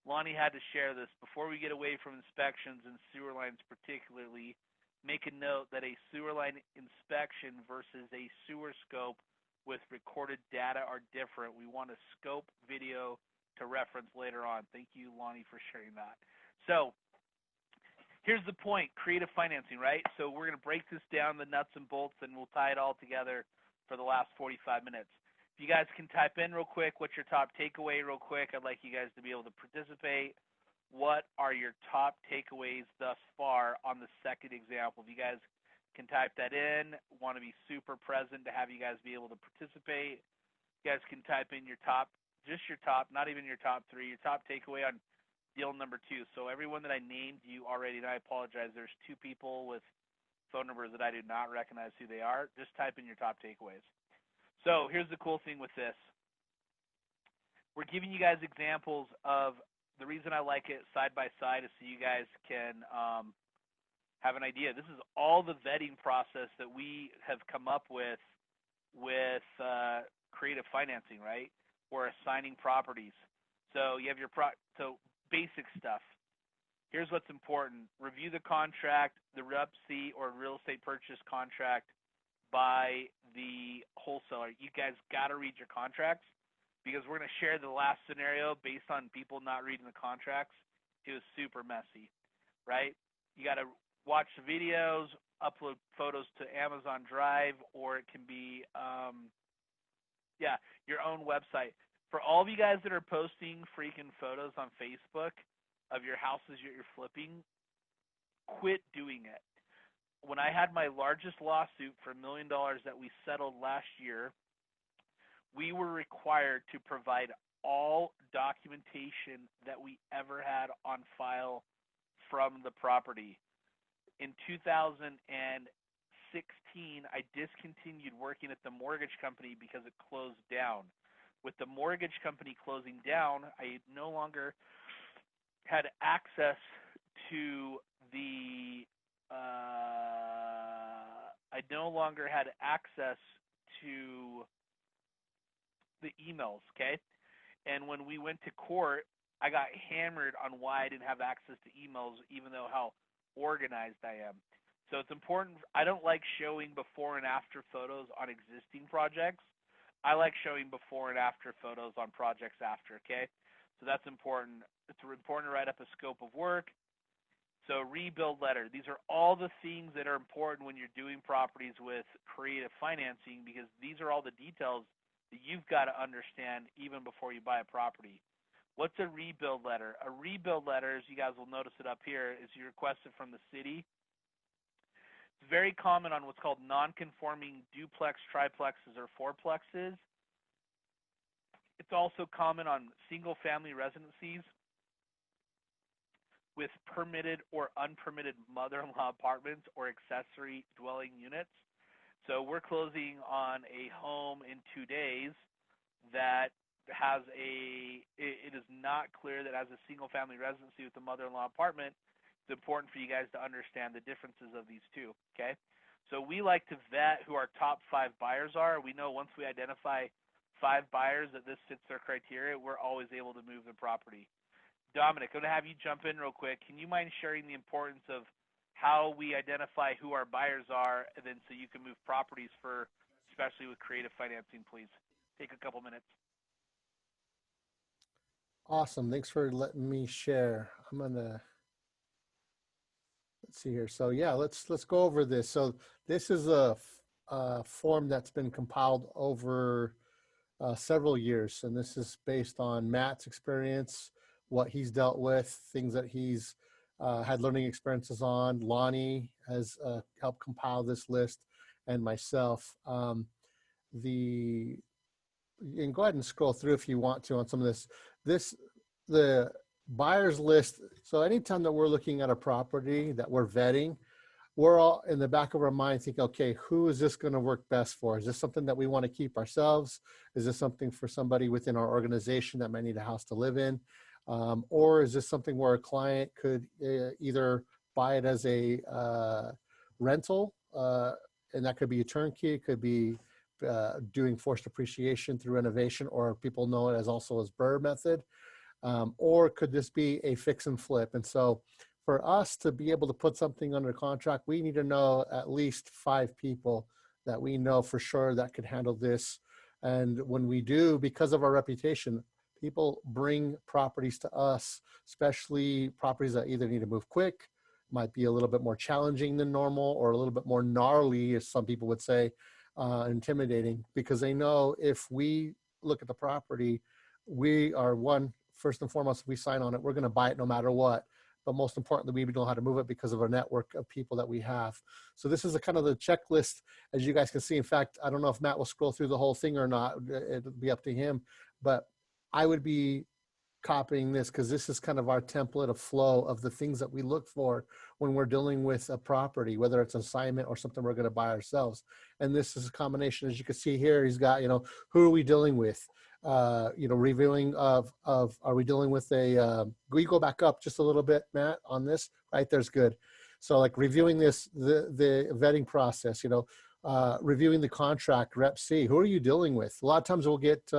Lonnie had to share this. Before we get away from inspections and sewer lines particularly, make a note that a sewer line inspection versus a sewer scope with recorded data are different. We want a scope video to reference later on. Thank you, Lonnie, for sharing that. So here's the point, creative financing, right? So we're going to break this down, the nuts and bolts, and we'll tie it all together for the last 45 minutes. If you guys can type in real quick, what's your top takeaway real quick? I'd like you guys to be able to participate. What are your top takeaways thus far on the second example? If you guys can type that in, want to be super present to have you guys be able to participate. You guys can type in your top, just your top, not even your top three, your top takeaway on deal number 2. So everyone that I named you already, and I apologize, there's 2 people with phone numbers that I do not recognize who they are. Just type in your top takeaways. So here's the cool thing with this. We're giving you guys examples of, the reason I like it side by side is so you guys can have an idea. This is all the vetting process that we have come up with creative financing, right? Or assigning properties. So you have your so basic stuff. Here's what's important. Review the contract, the RUPC or real estate purchase contract by the wholesaler. You guys got to read your contracts, because we're going to share the last scenario based on people not reading the contracts. It was super messy, right? You got to watch the videos, upload photos to Amazon Drive, or it can be, your own website. For all of you guys that are posting freaking photos on Facebook of your houses you're flipping, quit doing it. When I had my largest lawsuit for $1 million that we settled last year, we were required to provide all documentation that we ever had on file from the property. In 2016, I discontinued working at the mortgage company because it closed down. With the mortgage company closing down, I no longer had access to the emails, okay? And when we went to court, I got hammered on why I didn't have access to emails, even though how organized I am. So it's important. I don't like showing before and after photos on existing projects. I like showing before and after photos on projects after, okay? So that's important. It's important to write up a scope of work. So rebuild letter. These are all the things that are important when you're doing properties with creative financing, because these are all the details that you've got to understand even before you buy a property. What's a rebuild letter? A rebuild letter, as you guys will notice it up here, is you request it from the city. It's very common on what's called non-conforming duplex, triplexes, or fourplexes. It's also common on single-family residencies with permitted or unpermitted mother-in-law apartments or accessory dwelling units. So we're closing on a home in 2 days that has it is not clear that has a single-family residency with a mother-in-law apartment. It's important for you guys to understand the differences of these two, okay? So we like to vet who our top 5 buyers are. We know once we identify 5 buyers that this fits their criteria, we're always able to move the property. Dominic, I'm going to have you jump in real quick. Can you mind sharing the importance of how we identify who our buyers are, and then so you can move properties for, especially with creative financing, please? Take a couple minutes. Awesome. Thanks for letting me share. I'm gonna, let's see here. So yeah, let's go over this. So this is a form that's been compiled over several years, and this is based on Matt's experience, what he's dealt with, things that he's had learning experiences on. Lonnie has helped compile this list, and myself. You can go ahead and scroll through if you want to on some of this. The buyer's list. So anytime that we're looking at a property that we're vetting, we're all in the back of our mind thinking, okay, who is this going to work best for? Is this something that we want to keep ourselves? Is this something for somebody within our organization that might need a house to live in? Or is this something where a client could either buy it as a rental, and that could be a turnkey, it could be doing forced appreciation through renovation, or people know it as also as BRRRR method, or could this be a fix and flip? And so for us to be able to put something under contract, we need to know at least 5 people that we know for sure that could handle this. And when we do, because of our reputation, people bring properties to us, especially properties that either need to move quick, might be a little bit more challenging than normal, or a little bit more gnarly, as some people would say, intimidating, because they know if we look at the property, we are first and foremost, if we sign on it, we're going to buy it no matter what. But most importantly, we know how to move it because of our network of people that we have. So this is a kind of the checklist, as you guys can see. In fact, I don't know if Matt will scroll through the whole thing or not. It'll be up to him. But I would be copying this because this is kind of our template of flow of the things that we look for when we're dealing with a property, whether it's an assignment or something we're going to buy ourselves. And this is a combination, as you can see here, he's got, who are we dealing with? Reviewing of are we dealing with will you go back up just a little bit, Matt, on this? Right there's good. So like reviewing the vetting process, reviewing the contract, Rep C, who are you dealing with? A lot of times we'll get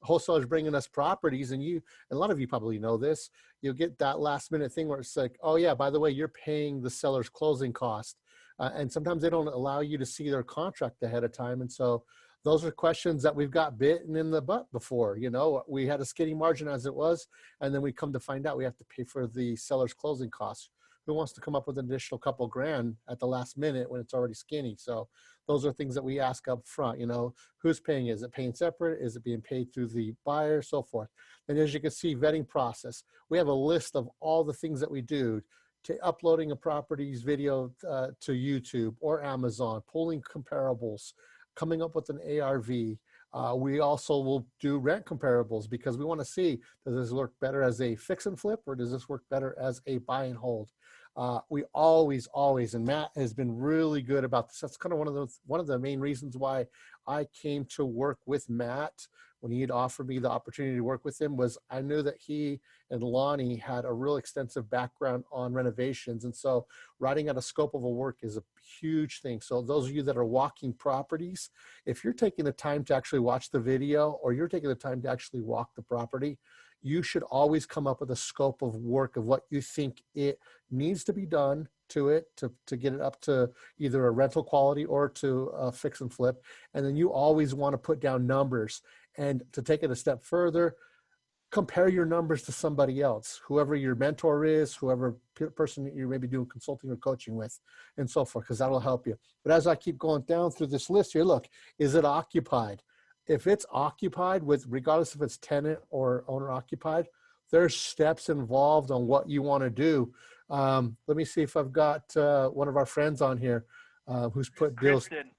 wholesalers bringing us properties, and a lot of you probably know this, you'll get that last minute thing where it's like, oh yeah, by the way, you're paying the seller's closing cost. And sometimes they don't allow you to see their contract ahead of time. And so those are questions that we've got bitten in the butt before. We had a skinny margin as it was, and then we come to find out we have to pay for the seller's closing costs. Who wants to come up with an additional couple grand at the last minute when it's already skinny? So those are things that we ask up front. Who's paying? Is it paying separate? Is it being paid through the buyer? So forth. And as you can see, vetting process, we have a list of all the things that we do, to uploading a property's video to YouTube or Amazon, pulling comparables, coming up with an ARV. We also will do rent comparables because we want to see, does this work better as a fix and flip, or does this work better as a buy and hold? We always, and Matt has been really good about this. That's kind of one of the main reasons why I came to work with Matt when he had offered me the opportunity to work with him, was I knew that he and Lonnie had a real extensive background on renovations. And so writing out a scope of a work is a huge thing. So those of you that are walking properties, if you're taking the time to actually watch the video, or you're taking the time to actually walk the property, you should always come up with a scope of work of what you think it needs to be done to it to get it up to either a rental quality or to fix and flip. And then you always want to put down numbers. And to take it a step further, compare your numbers to somebody else, whoever your mentor is, whoever person that you're maybe doing consulting or coaching with, and so forth, because that'll help you. But as I keep going down through this list here, look, is it occupied? If it's occupied, with regardless if it's tenant or owner occupied, there's steps involved on what you want to do. Let me see if I've got one of our friends on here who's put deals. Kristen.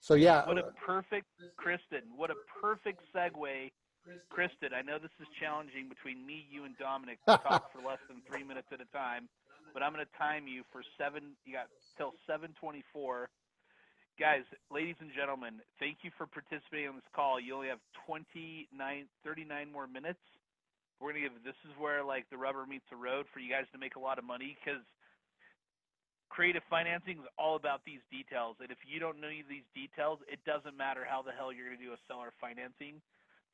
So yeah. What a perfect segue. Kristen, I know this is challenging between me, you, and Dominic to talk for less than 3 minutes at a time, but I'm going to time you for you got till 7:24. Guys, ladies and gentlemen, thank you for participating on this call. You only have 39 more minutes. We're going to this is where like the rubber meets the road for you guys to make a lot of money, because creative financing is all about these details. And if you don't know these details, it doesn't matter how the hell you're going to do a seller financing.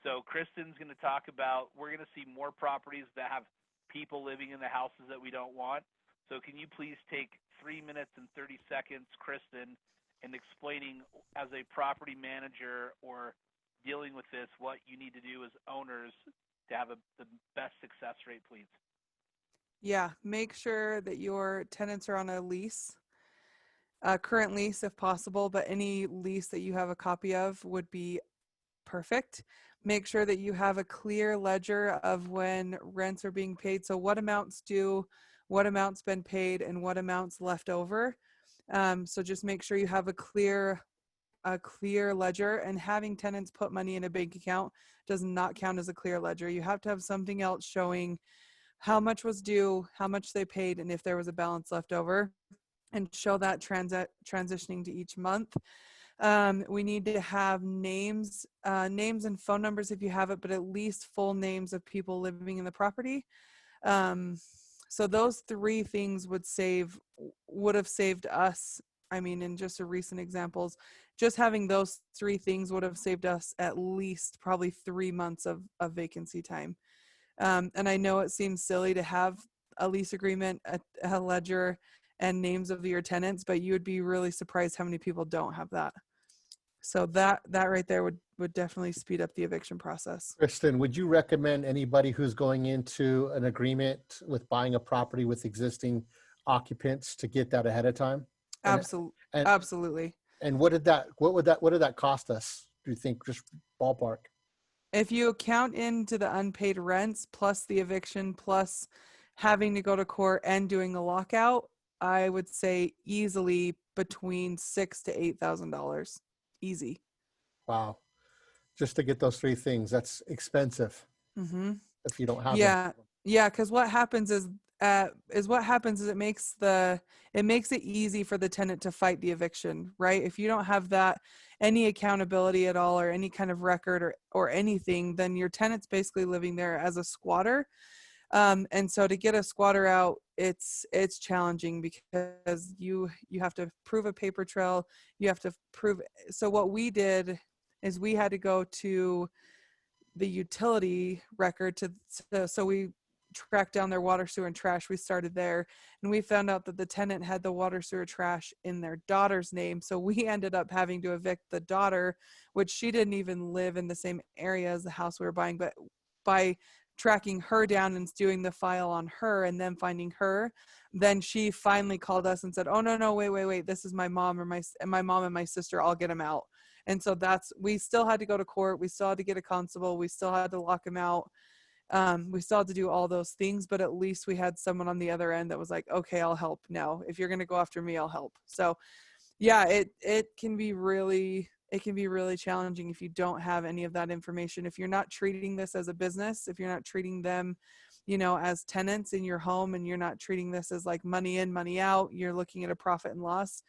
So Kristen's going to talk about, we're going to see more properties that have people living in the houses that we don't want. So can you please take 3 minutes and 30 seconds, Kristen, in explaining as a property manager or dealing with this, what you need to do as owners to have the best success rate, please? Yeah, make sure that your tenants are on a lease, current lease if possible, but any lease that you have a copy of would be perfect. Make sure that you have a clear ledger of when rents are being paid. So what amounts due, what amounts been paid, and what amounts left over. So just make sure you have a clear ledger, and having tenants put money in a bank account does not count as a clear ledger. You have to have something else showing how much was due, how much they paid, and if there was a balance left over, and show that transitioning to each month. We need to have names and phone numbers if you have it, but at least full names of people living in the property. So those three things would have saved us. I mean, in just a recent examples, just having those three things would have saved us at least probably 3 months of vacancy time. And I know it seems silly to have a lease agreement, a ledger, and names of your tenants, but you would be really surprised how many people don't have that. So that right there would definitely speed up the eviction process. Kristen, would you recommend anybody who's going into an agreement with buying a property with existing occupants to get that ahead of time? Absolutely. And what did that cost us? Do you think, just ballpark? If you account into the unpaid rents plus the eviction plus having to go to court and doing the lockout, I would say easily between $6,000 to $8,000. Easy. Wow. Just to get those three things, that's expensive. Mm-hmm. If you don't have them. Yeah. Because what happens is it makes it easy for the tenant to fight the eviction, right? If you don't have any accountability at all, or any kind of record or anything, then your tenant's basically living there as a squatter. And so to get a squatter out, it's challenging because you have to prove a paper trail. You have to prove. So what we did is we had to go to the utility record so we tracked down their water, sewer, and trash. We started there, and we found out that the tenant had the water, sewer, trash in their daughter's name. So we ended up having to evict the daughter, which she didn't even live in the same area as the house we were buying, but by tracking her down and doing the file on her and then finding her, then she finally called us and said, oh, no, wait, this is my mom my mom and my sister, I'll get them out. And so we still had to go to court. We still had to get a constable. We still had to lock him out. We still had to do all those things, but at least we had someone on the other end that was like, okay, I'll help now. If you're going to go after me, I'll help. So yeah, it can be really challenging if you don't have any of that information. If you're not treating this as a business, if you're not treating them, as tenants in your home, and you're not treating this as like money in, money out, you're looking at a profit and loss,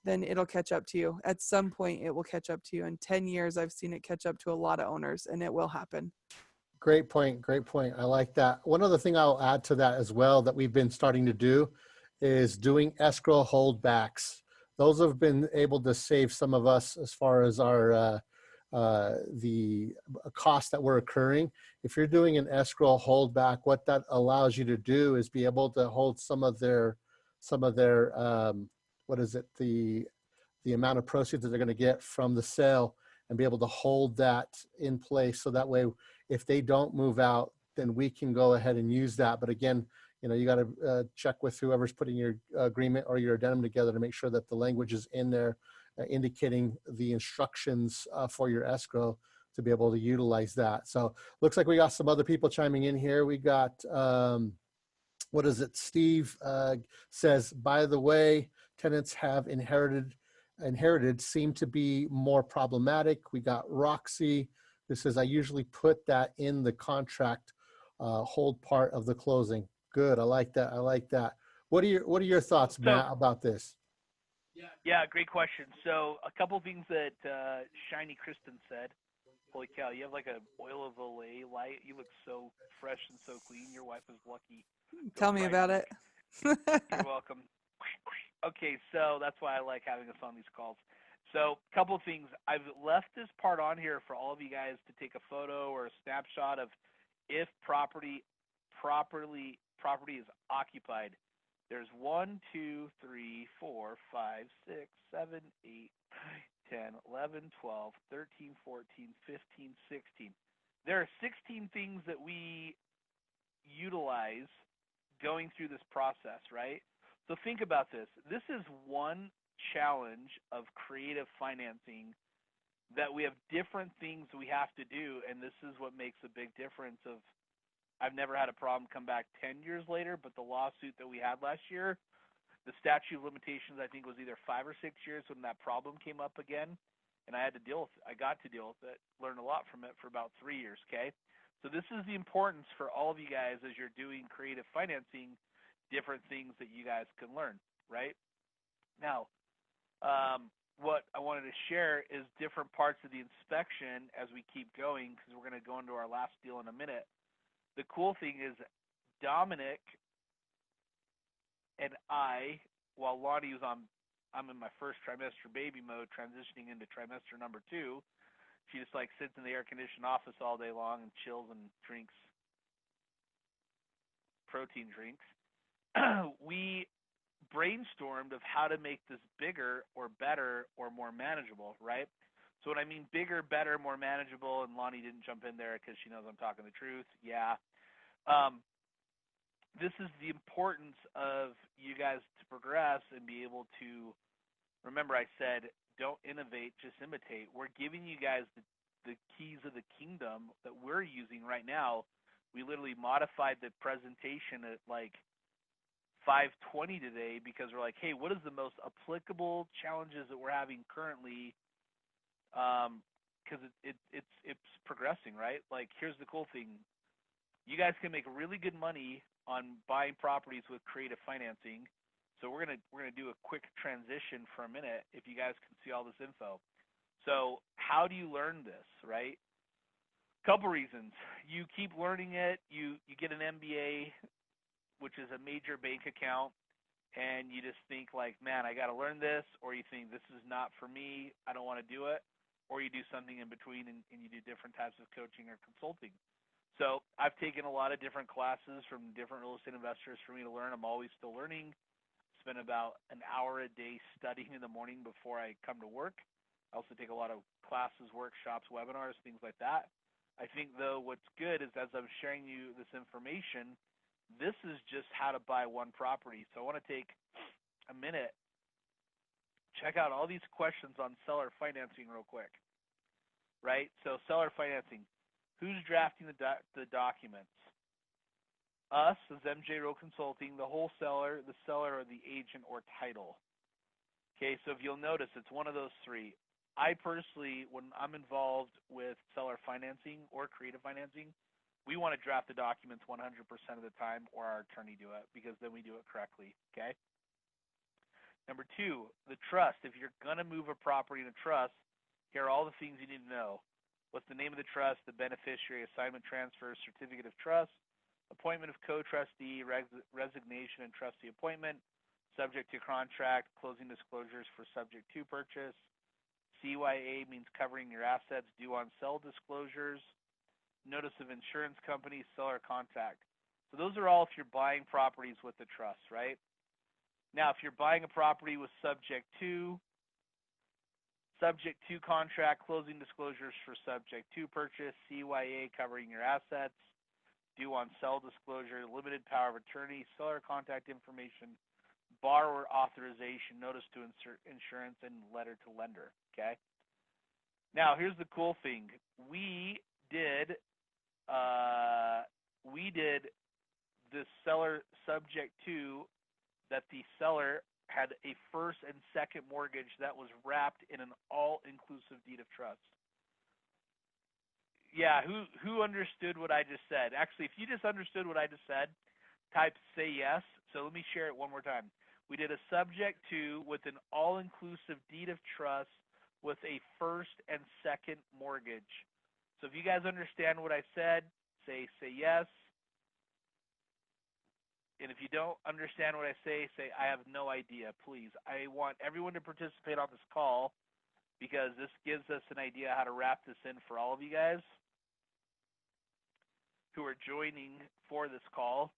then it'll catch up to you. At some point, it will catch up to you. In 10 years, I've seen it catch up to a lot of owners, and it will happen. Great point. I like that. One other thing I'll add to that as well that we've been starting to do is doing escrow holdbacks. Those have been able to save some of us as far as our the costs that were occurring. If you're doing an escrow holdback, what that allows you to do is be able to hold some of their what is it, the amount of proceeds that they're going to get from the sale, and be able to hold that in place. So that way, if they don't move out, then we can go ahead and use that. But again, you got to check with whoever's putting your agreement or your addendum together to make sure that the language is in there, indicating the instructions for your escrow to be able to utilize that. So looks like we got some other people chiming in here. We got, what is it? Steve says, by the way, tenants have inherited seem to be more problematic. We got Roxy who says, I usually put that in the contract hold part of the closing. Good. I like that. I like that. What are your thoughts, Matt, about this? Yeah, great question. So a couple of things that Shiny Kristen said. Holy cow, you have like a oil of Olay light. You look so fresh and so clean. Your wife is lucky. Tell me about it. You're welcome. Okay, so that's why I like having us on these calls. So a couple of things. I've left this part on here for all of you guys to take a photo or a snapshot of if property is occupied. There's 1, 2, 3, 4, 5, 6, 7, 8, 10, 11, 12, 13, 14, 15, 16. There are 16 things that we utilize going through this process, right? So think about this. This is one challenge of creative financing that we have different things we have to do, and this is what makes a big difference of I've never had a problem come back 10 years later, but the lawsuit that we had last year, the statute of limitations, I think, was either 5 or 6 years when that problem came up again, and I got to deal with it, learned a lot from it for about 3 years, okay? So this is the importance for all of you guys as you're doing creative financing, different things that you guys can learn, right? Now, what I wanted to share is different parts of the inspection as we keep going, because we're going to go into our last deal in a minute. The cool thing is Dominic and I, while Lonnie was I'm in my first trimester baby mode, transitioning into trimester number 2, she just like sits in the air-conditioned office all day long and chills and drinks protein drinks. We brainstormed of how to make this bigger or better or more manageable, right? So when I mean bigger, better, more manageable, and Lonnie didn't jump in there because she knows I'm talking the truth, yeah. This is the importance of you guys to progress and be able to, remember I said, don't innovate, just imitate. We're giving you guys the keys of the kingdom that we're using right now. We literally modified the presentation at like 5:20 today because we're like, hey, what is the most applicable challenges that we're having currently? Because it's progressing, right? Like, here's the cool thing: you guys can make really good money on buying properties with creative financing. So we're gonna do a quick transition for a minute if you guys can see all this info. So how do you learn this, right? Couple reasons. You keep learning it. You get an MBA, which is a major bank account, and you just think like, man, I got to learn this, or you think this is not for me, I don't want to do it, or you do something in between and you do different types of coaching or consulting. So I've taken a lot of different classes from different real estate investors for me to learn. I'm always still learning. Spend about an hour a day studying in the morning before I come to work. I also take a lot of classes, workshops, webinars, things like that. I think, though, what's good is as I'm sharing you this information, this is just how to buy one property. So I want to take a minute, check out all these questions on seller financing real quick, right? So seller financing, who's drafting the documents? Us as MJA Real Consulting, the wholesaler, the seller, or the agent or title. Okay, so if you'll notice, it's one of those three. I personally, when I'm involved with seller financing or creative financing, we want to draft the documents 100% of the time, or our attorney do it, because then we do it correctly, okay? Number 2, the trust. If you're going to move a property in a trust, here are all the things you need to know. What's the name of the trust, the beneficiary, assignment transfer, certificate of trust, appointment of co-trustee, resignation and trustee appointment, subject to contract, closing disclosures for subject to purchase, CYA means covering your assets, due on sell disclosures, notice of insurance company, seller contact. So those are all if you're buying properties with a trust, right? Now, if you're buying a property with subject to contract, closing disclosures for subject to purchase, CYA covering your assets, due on sell disclosure, limited power of attorney, seller contact information, borrower authorization, notice to insert insurance, and letter to lender, okay? Now, here's the cool thing. We did this seller subject to that the seller had a first and second mortgage that was wrapped in an all-inclusive deed of trust. Yeah, who understood what I just said? Actually, if you just understood what I just said, type say yes. So let me share it one more time. We did a subject to with an all-inclusive deed of trust with a first and second mortgage. So if you guys understand what I said, say yes. And if you don't understand what I say I have no idea, please. I want everyone to participate on this call because this gives us an idea how to wrap this in for all of you guys who are joining for this call.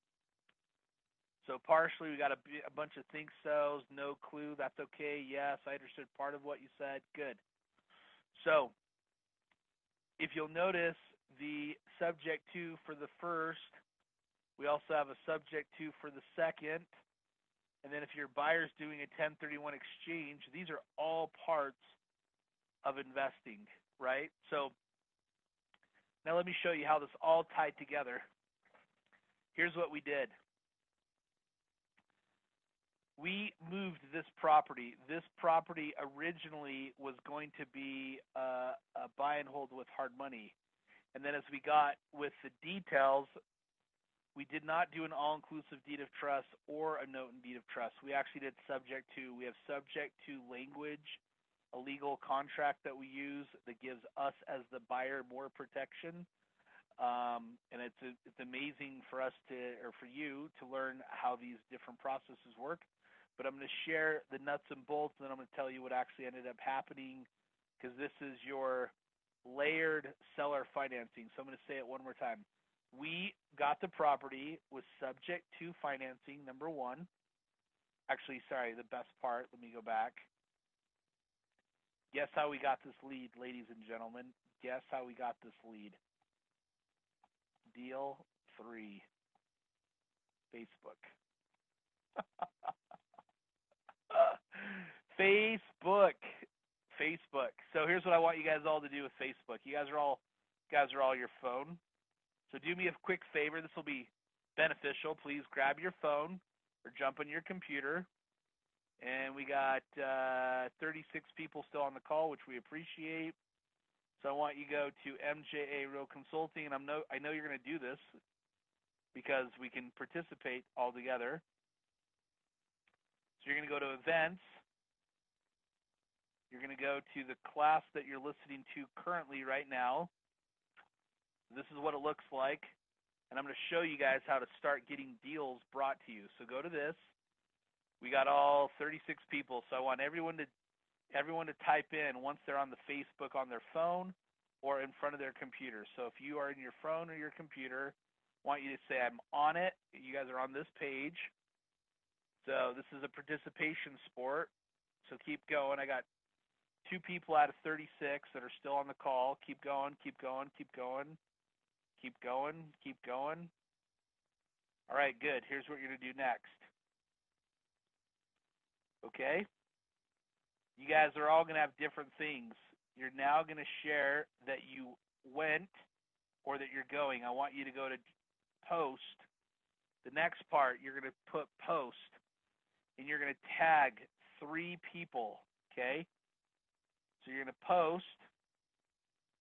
So partially, we got a bunch of think so's, no clue. That's okay. Yes, I understood part of what you said. Good. So if you'll notice the subject to for the first, we also have a subject to for the second. And then if your buyer's doing a 1031 exchange, these are all parts of investing, right? So now let me show you how this all tied together. Here's what we did. We moved this property. This property originally was going to be a buy and hold with hard money. And then as we got with the details, we did not do an all-inclusive deed of trust or a note and deed of trust. We actually did subject to. We have subject to language, a legal contract that we use that gives us as the buyer more protection. And it's amazing for us or for you to learn how these different processes work. But I'm going to share the nuts and bolts, and then I'm going to tell you what actually ended up happening because this is your layered seller financing. So I'm going to say it one more time. We got the property with subject to financing, number one. Actually, sorry, the best part. Let me go back. Guess how we got this lead, ladies and gentlemen. Guess how we got this lead. Deal 3. Facebook. Facebook. So here's what I want you guys all to do with Facebook. You guys are all your phone. So do me a quick favor. This will be beneficial. Please grab your phone or jump on your computer. And we got 36 people still on the call, which we appreciate. So I want you to go to MJA Real Consulting, and I know you're going to do this because we can participate all together. So you're going to go to events. You're going to go to the class that you're listening to currently right now. This is what it looks like, and I'm going to show you guys how to start getting deals brought to you. So go to this. We got all 36 people, so I want everyone to type in once they're on the Facebook on their phone or in front of their computer. So if you are in your phone or your computer, I want you to say, I'm on it. You guys are on this page. So this is a participation sport. So keep going. I got 2 people out of 36 that are still on the call. Keep going, keep going, keep going. Keep going, keep going. All right, good. Here's what you're going to do next. Okay? You guys are all going to have different things. You're now going to share that you went or that you're going. I want you to go to post. The next part, you're going to put post, and you're going to tag 3 people, okay? So you're going to post,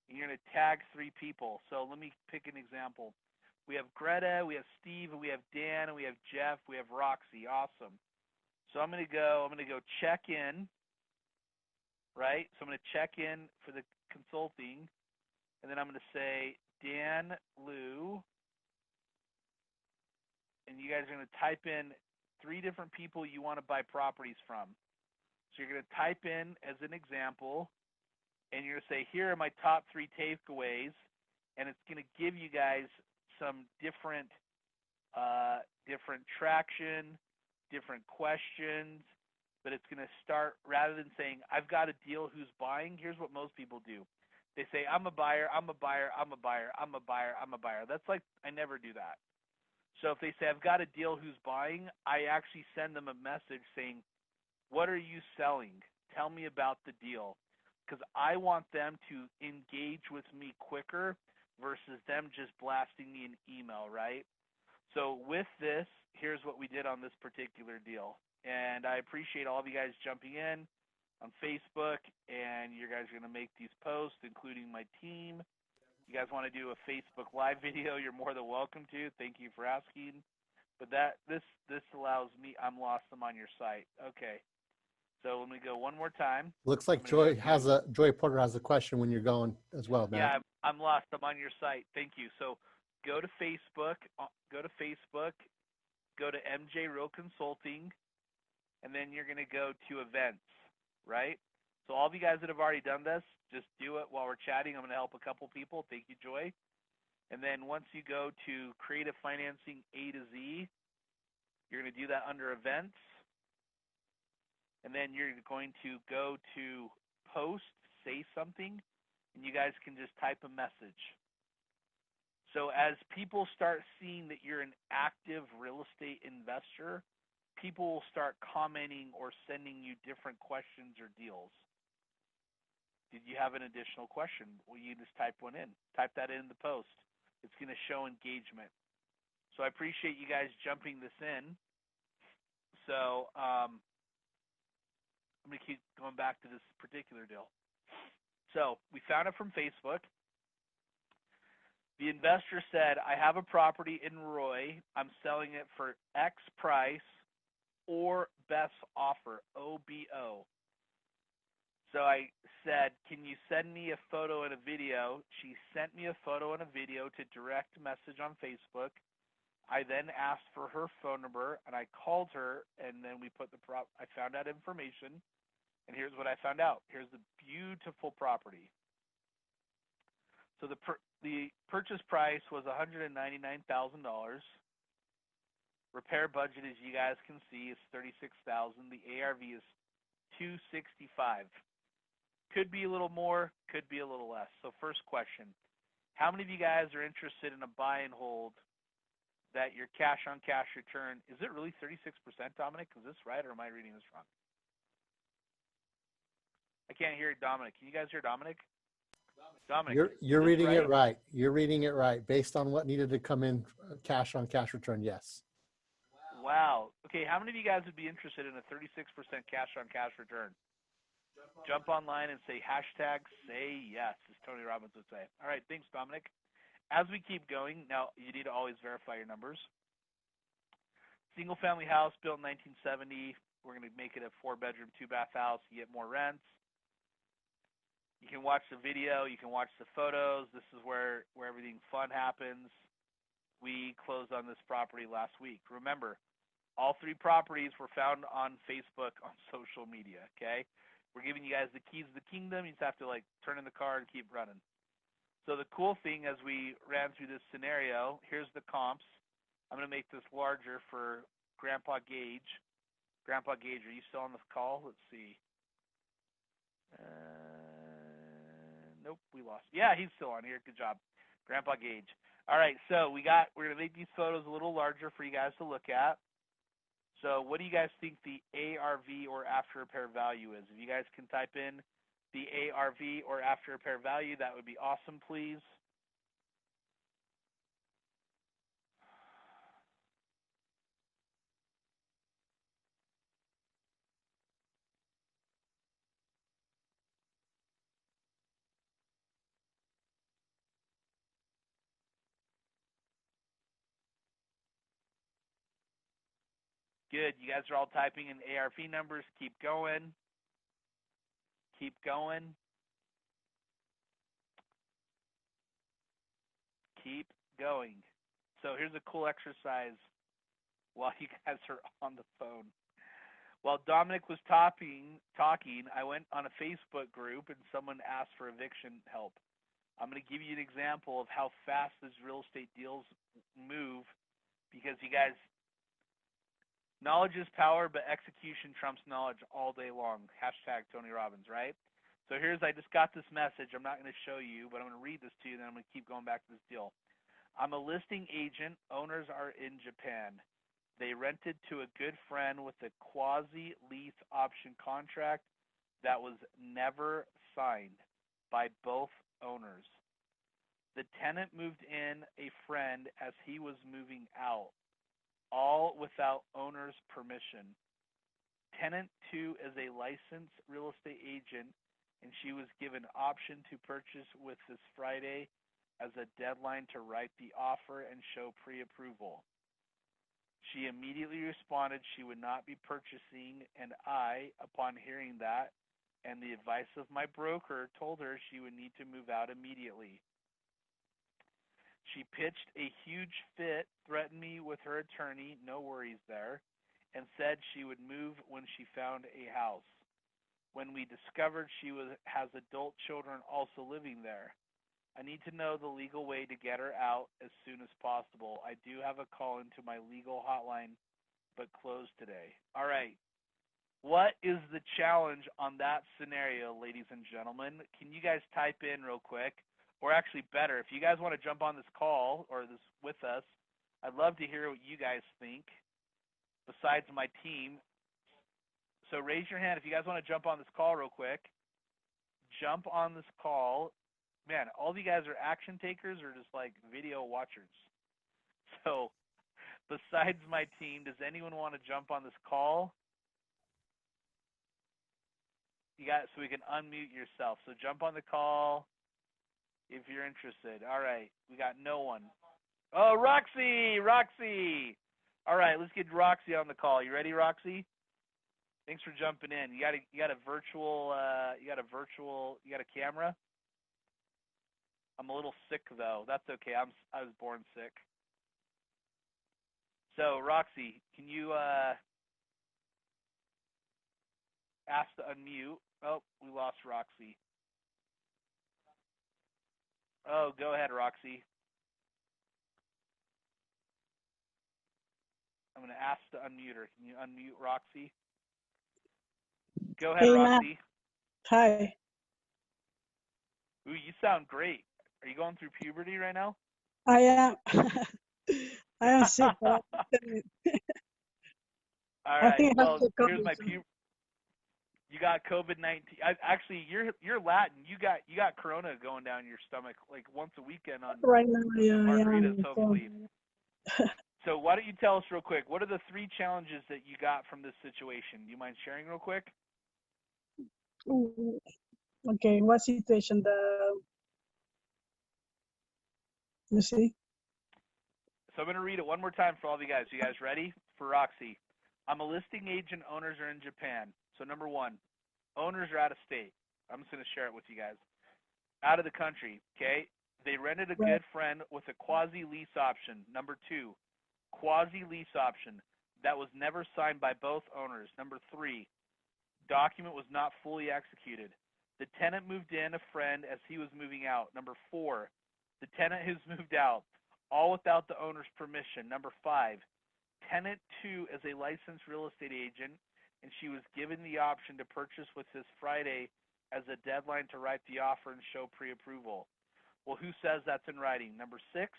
and you're going to tag 3 people. So let me pick an example. We have Greta, we have Steve, and we have Dan, and we have Jeff, we have Roxy. Awesome. So I'm going to go check in, right? So I'm going to check in for the consulting, and then I'm going to say Dan Lou, and you guys are going to type in 3 different people you want to buy properties from. So you're going to type in, as an example, and you're going to say, here are my top 3 takeaways, and it's going to give you guys some different traction, different questions, but it's going to start, rather than saying, I've got a deal, who's buying, here's what most people do. They say, I'm a buyer, I'm a buyer, I'm a buyer, I'm a buyer, I'm a buyer. That's like, I never do that. So if they say, I've got a deal, who's buying, I actually send them a message saying, what are you selling? Tell me about the deal. Because I want them to engage with me quicker versus them just blasting me an email, right? So with this, here's what we did on this particular deal. And I appreciate all of you guys jumping in on Facebook, and you guys are going to make these posts, including my team. You guys want to do a Facebook Live video, you're more than welcome to. Thank you for asking. But this allows me, I'm lost, I'm on your site. Okay. So let me go one more time. Looks like Joy Porter has a question when you're going as well, Matt. Yeah, I'm lost. I'm on your site. Thank you. So go to Facebook, go to MJ Real Consulting, and then you're going to go to events, right? So all of you guys that have already done this, just do it while we're chatting. I'm going to help a couple people. Thank you, Joy. And then once you go to Creative Financing A to Z, you're going to do that under events. And then you're going to go to post, say something, and you guys can just type a message. So as people start seeing that you're an active real estate investor, people will start commenting or sending you different questions or deals. Did you have an additional question? Well, you just type one in. Type that in the post. It's going to show engagement. So I appreciate you guys jumping this in. So I'm going to keep going back to this particular deal. So we found it from Facebook. The investor said, I have a property in Roy. I'm selling it for X price or best offer, OBO. So I said, can you send me a photo and a video? She sent me a photo and a video to direct message on Facebook. I then asked for her phone number, and I called her, and then we put I found out information, and here's what I found out. Here's the beautiful property. So the purchase price was $199,000. Repair budget, as you guys can see, is $36,000. The ARV is $265. Could be a little more, could be a little less. So first question, how many of you guys are interested in a buy and hold that your cash on cash return, is it really 36%, Dominic? Is this right, or am I reading this wrong? I can't hear Dominic. Can you guys hear Dominic? Dominic, you're reading it right. You're reading it right. Based on what needed to come in, cash on cash return, yes. Wow. Okay, how many of you guys would be interested in a 36% cash on cash return? Jump online and say hashtag say yes, as Tony Robbins would say. All right, thanks, Dominic. As we keep going, now you need to always verify your numbers. Single family house built in 1970. We're going to make it a 4-bedroom, 2-bath house. You get more rents. You can watch the video. You can watch the photos. This is where everything fun happens. We closed on this property last week. Remember, all 3 properties were found on Facebook, on social media, okay? We're giving you guys the keys to the kingdom. You just have to, like, turn in the car and keep running. So the cool thing, as we ran through this scenario, here's the comps. I'm going to make this larger for Grandpa Gage. Grandpa Gage, are you still on the call? Let's see. Nope, we lost. Yeah, he's still on here. Good job, Grandpa Gage. All right, so we're going to make these photos a little larger for you guys to look at. So what do you guys think the ARV or after repair value is? If you guys can type in the ARV or after repair value, that would be awesome, please. Good. You guys are all typing in ARV numbers. Keep going. Keep going. Keep going. So here's a cool exercise while you guys are on the phone. While Dominic was talking, I went on a Facebook group and someone asked for eviction help. I'm going to give you an example of how fast these real estate deals move because you guys, knowledge is power, but execution trumps knowledge all day long. Hashtag Tony Robbins, right? So I just got this message. I'm not going to show you, but I'm going to read this to you, and then I'm going to keep going back to this deal. I'm a listing agent. Owners are in Japan. They rented to a good friend with a quasi-lease option contract that was never signed by both owners. The tenant moved in a friend as he was moving out, all without owner's permission. Tenant 2 is a licensed real estate agent, and she was given option to purchase with this Friday as a deadline to write the offer and show pre-approval. She immediately responded she would not be purchasing, and I, upon hearing that and the advice of my broker, told her she would need to move out immediately. She pitched a huge fit, threatened me with her attorney, no worries there, and said she would move when she found a house. When we discovered she has adult children also living there. I need to know the legal way to get her out as soon as possible. I do have a call into my legal hotline, but closed today. All right. What is the challenge on that scenario, ladies and gentlemen? Can you guys type in real quick? Or actually better, if you guys want to jump on this call or this with us, I'd love to hear what you guys think besides my team. So raise your hand if you guys want to jump on this call real quick. Jump on this call. Man, all of you guys are action takers or just like video watchers. So besides my team, does anyone want to jump on this call? You got it, so we can unmute yourself. So jump on the call if you're interested. All right, we got no one. Oh, Roxy. All right, let's get Roxy on the call. You ready, Roxy? Thanks for jumping in. You got a camera? I'm a little sick though. That's okay. I was born sick. So Roxy, can you ask to unmute? Oh, we lost Roxy. Oh, go ahead, Roxy. I'm going to ask to unmute her. Can you unmute Roxy? Go ahead, Hey, Roxy. Matt. Hi. Ooh, you sound great. Are you going through puberty right now? I am. I am sick. But All I right. think I have Well, to come. here's my You got COVID-19. Actually, you're Latin. You got Corona going down your stomach like once a weekend on Right now, yeah, margaritas, yeah. hopefully. So why don't you tell us real quick? What are the 3 challenges that you got from this situation? Do you mind sharing real quick? Ooh, okay, what situation? You see? So I'm going to read it one more time for all of you guys. You guys ready? For Roxy. I'm a listing agent. Owners are in Japan. So number 1, owners are out of state. I'm just going to share it with you guys. Out of the country, okay? They rented a good friend with a quasi-lease option. Number 2, quasi-lease option that was never signed by both owners. Number 3, document was not fully executed. The tenant moved in a friend as he was moving out. Number 4, the tenant has moved out, all without the owner's permission. Number 5, tenant 2 is a licensed real estate agent, and she was given the option to purchase with this Friday as a deadline to write the offer and show pre-approval. Well, who says that's in writing? Number 6,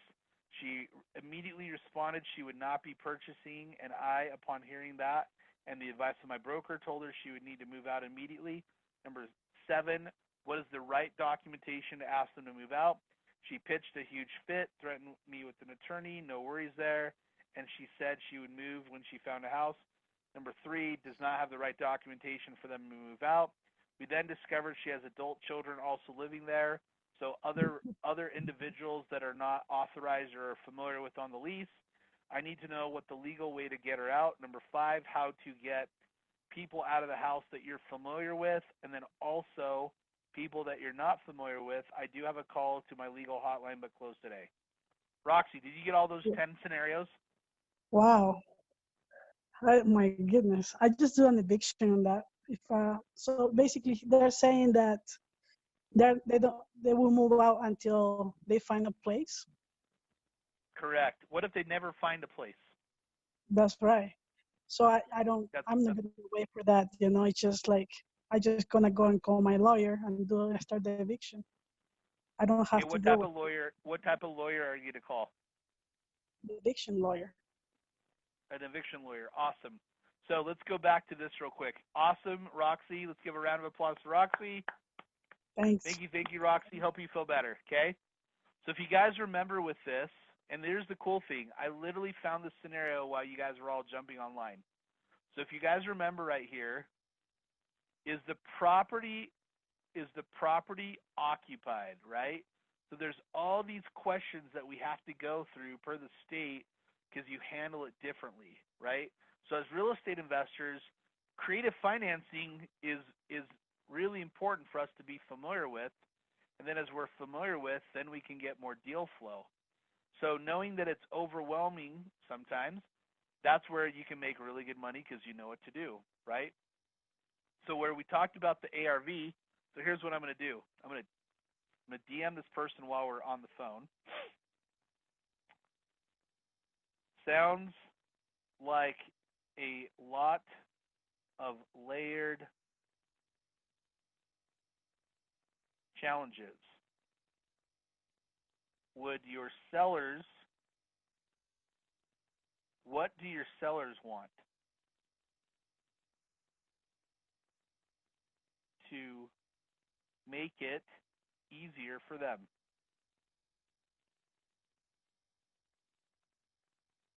she immediately responded she would not be purchasing, and I, upon hearing that and the advice of my broker, told her she would need to move out immediately. Number 7, what is the right documentation to ask them to move out? She pitched a huge fit, threatened me with an attorney, no worries there, and she said she would move when she found a house. Number 3, does not have the right documentation for them to move out. We then discovered she has adult children also living there. So other individuals that are not authorized or familiar with on the lease, I need to know what the legal way to get her out. Number 5, how to get people out of the house that you're familiar with, and then also people that you're not familiar with. I do have a call to my legal hotline, but closed today. Roxy, did you get all those 10 scenarios? Wow. My goodness, I just do an eviction on that. If so, basically, they're saying that they will move out until they find a place. Correct. What if they never find a place? That's right. So I'm not That's gonna wait for that. You know, it's just like I just gonna go and call my lawyer and start the eviction. I don't have okay. to deal with What type of lawyer are you to call? the eviction lawyer. An eviction lawyer. Awesome. So let's go back to this real quick. Awesome, Roxy. Let's give a round of applause to Roxy. Thanks. Thank you, Roxy. Hope you feel better. Okay. So if you guys remember with this, and here's the cool thing, I literally found this scenario while you guys were all jumping online. So if you guys remember right here, is the property occupied, right? So there's all these questions that we have to go through per the state because you handle it differently, right? So as real estate investors, creative financing is really important for us to be familiar with. And then as we're familiar with, then we can get more deal flow. So knowing that it's overwhelming sometimes, that's where you can make really good money because you know what to do, right? So where we talked about the ARV, so here's what I'm going to do. I'm going to DM this person while we're on the phone. Sounds like a lot of layered challenges. What do your sellers want to make it easier for them?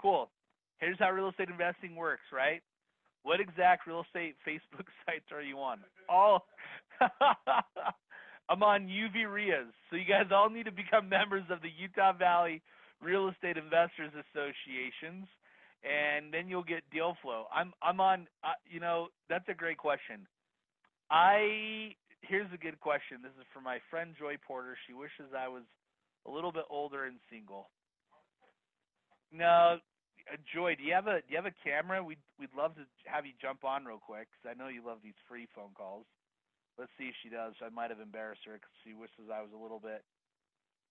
Cool. Here's how real estate investing works, right? What exact real estate Facebook sites are you on? All I'm on UV-RIAs. So you guys all need to become members of the Utah Valley Real Estate Investors Associations, and then you'll get deal flow. I'm on, that's a great question. Here's a good question. This is for my friend Joy Porter. She wishes I was a little bit older and single. No, Joy, do you have a camera? We'd love to have you jump on real quick because I know you love these free phone calls. Let's see if she does. I might have embarrassed her because she wishes I was a little bit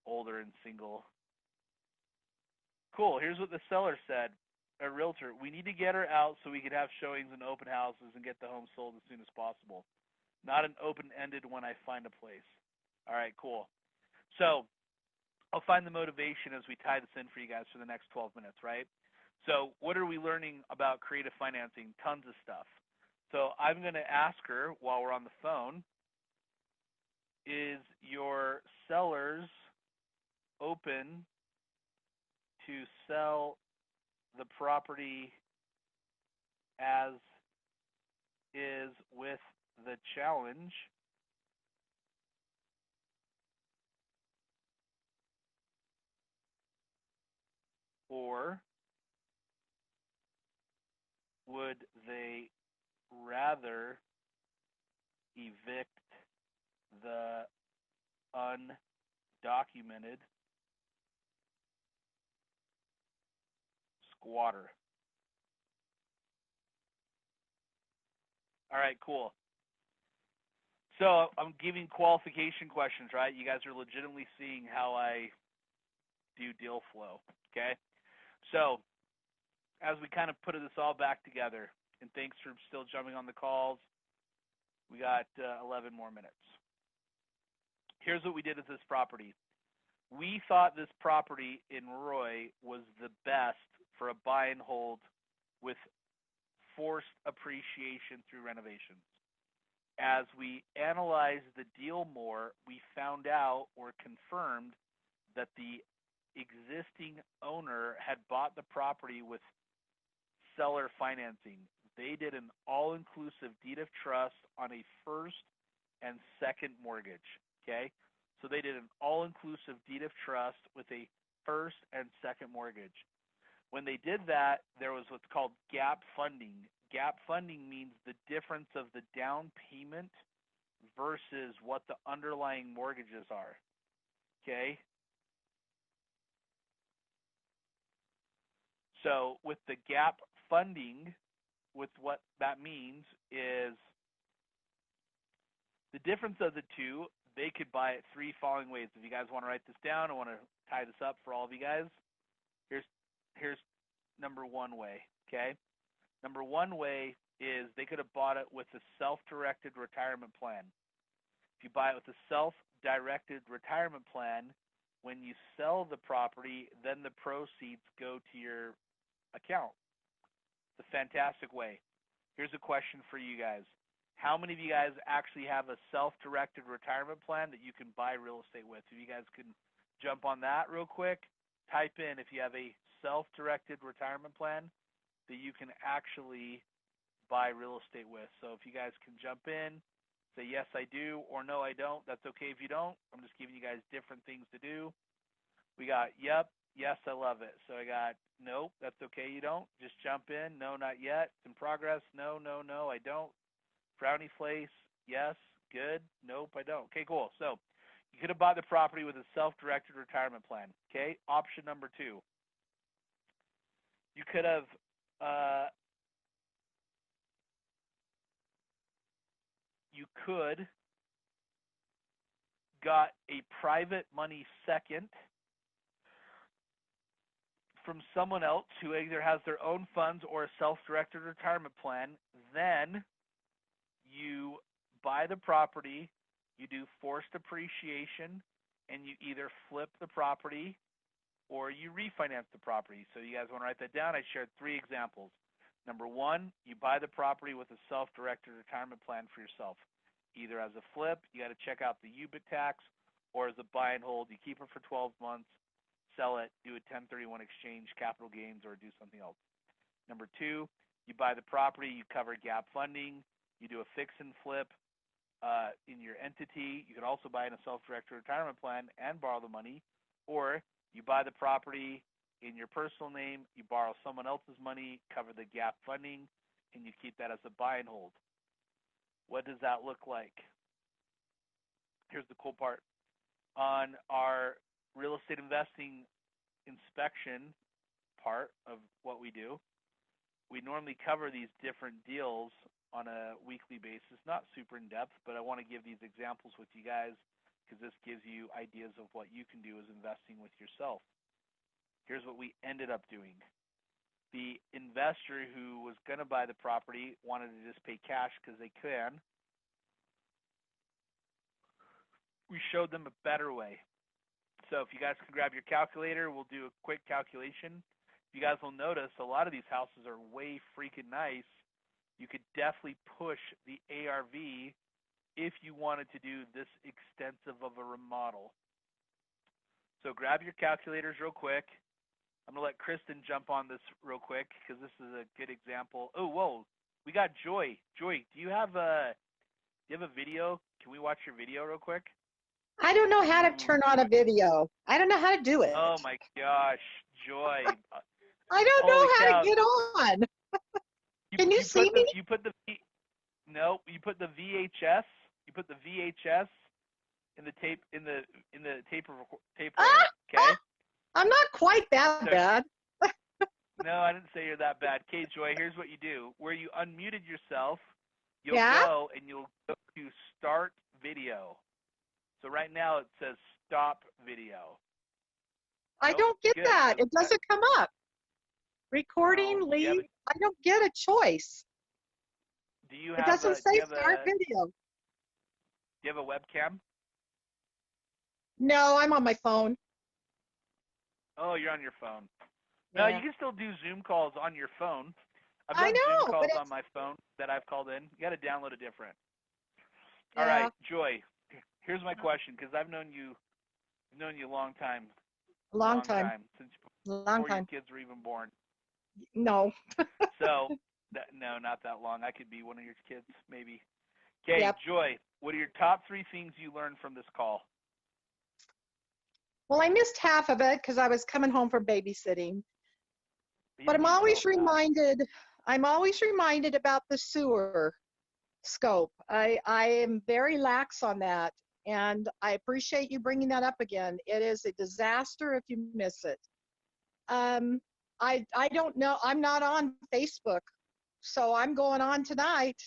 older and single. Cool. Here's what the seller said. A realtor. We need to get her out so we can have showings and open houses and get the home sold as soon as possible. Not an open-ended when I find a place. All right, cool. So I'll find the motivation as we tie this in for you guys for the next 12 minutes, right? So what are we learning about creative financing? Tons of stuff. So I'm going to ask her while we're on the phone, is your sellers open to sell the property as is with the challenge or would they rather evict the undocumented squatter? All right, cool. So I'm giving qualification questions, right? You guys are legitimately seeing how I do deal flow, okay? So as we kind of put this all back together, and thanks for still jumping on the calls, we got 11 more minutes. Here's what we did with this property. We thought this property in Roy was the best for a buy and hold with forced appreciation through renovations. As we analyzed the deal more, we found out or confirmed that the existing owner had bought the property with seller financing. They did an all-inclusive deed of trust on a first and second mortgage, okay? So they did an all-inclusive deed of trust with a first and second mortgage. When they did that, there was what's called gap funding. Gap funding means the difference of the down payment versus what the underlying mortgages are, okay? So with the gap funding, with what that means is the difference of the two. They could buy it three following ways. If you guys want to write this down, I want to tie this up for all of you guys. Here's number one way, okay? Number one way is they could have bought it with a self-directed retirement plan. If you buy it with a self-directed retirement plan, when you sell the property, then the proceeds go to your account. It's a fantastic way. Here's a question for you guys. How many of you guys actually have a self-directed retirement plan that you can buy real estate with? If you guys can jump on that real quick, type in if you have a self-directed retirement plan that you can actually buy real estate with. So if you guys can jump in, say yes I do, or no I don't. That's okay if you don't. I'm just giving you guys different things to do. We got yep, yes I love it. So I got nope, that's okay you don't. Just jump in, no not yet, it's in progress, no I don't. Frowny face, yes, good, nope I don't. Okay, cool. So you could have bought the property with a self-directed retirement plan. Okay, option number two. You could have got a private money second from someone else who either has their own funds or a self-directed retirement plan. Then you buy the property, you do forced appreciation, and you either flip the property or you refinance the property. So you guys want to write that down? I shared three examples. Number one, you buy the property with a self-directed retirement plan for yourself. Either as a flip, you got to check out the UBIT tax, or as a buy and hold, you keep it for 12 months, sell it, do a 1031 exchange, capital gains, or do something else. Number two, you buy the property, you cover gap funding, you do a fix and flip in your entity. You can also buy in a self-directed retirement plan and borrow the money, or you buy the property in your personal name, you borrow someone else's money, cover the gap funding, and you keep that as a buy and hold. What does that look like? Here's the cool part. On our real estate investing inspection part of what we do, we normally cover these different deals on a weekly basis, not super in depth, but I want to give these examples with you guys because this gives you ideas of what you can do as investing with yourself. Here's what we ended up doing. The investor who was going to buy the property wanted to just pay cash because they can. We showed them a better way. So if you guys can grab your calculator, we'll do a quick calculation. You guys will notice a lot of these houses are way freaking nice. You could definitely push the ARV if you wanted to do this extensive of a remodel. So grab your calculators real quick. I'm going to let Kristen jump on this real quick because this is a good example. Oh, whoa. We got Joy. Joy, do you have a video? Can we watch your video real quick? I don't know how to turn on a video. I don't know how to do it. Oh my gosh, Joy. I don't know how to get on. Can you see me? You put the VHS. You put the VHS in the tape tape okay? I'm not quite that bad. No, I didn't say you're that bad. Okay, Joy, here's what you do. Where you unmuted yourself, you'll go and you'll go to start video. So right now it says stop video. I don't get that. It doesn't come up. Recording, leave. I don't get a choice. Do you it have doesn't say start video. Do you have a webcam? No, I'm on my phone. Oh, you're on your phone. No, you can still do Zoom calls on your phone. I've done Zoom calls on my phone that I've called in. You got to download it different. Yeah. All right, Joy. Here's my question, because I've known you a long time. Long time. Since before your kids were even born. No. So, no, not that long. I could be one of your kids, maybe. Okay, yep. Joy, what are your top 3 things you learned from this call? Well, I missed half of it because I was coming home from babysitting. But I'm always reminded about the sewer scope. I am very lax on that, and I appreciate you bringing that up again. It is a disaster if you miss it. I don't know. I'm not on Facebook, So I'm going on tonight.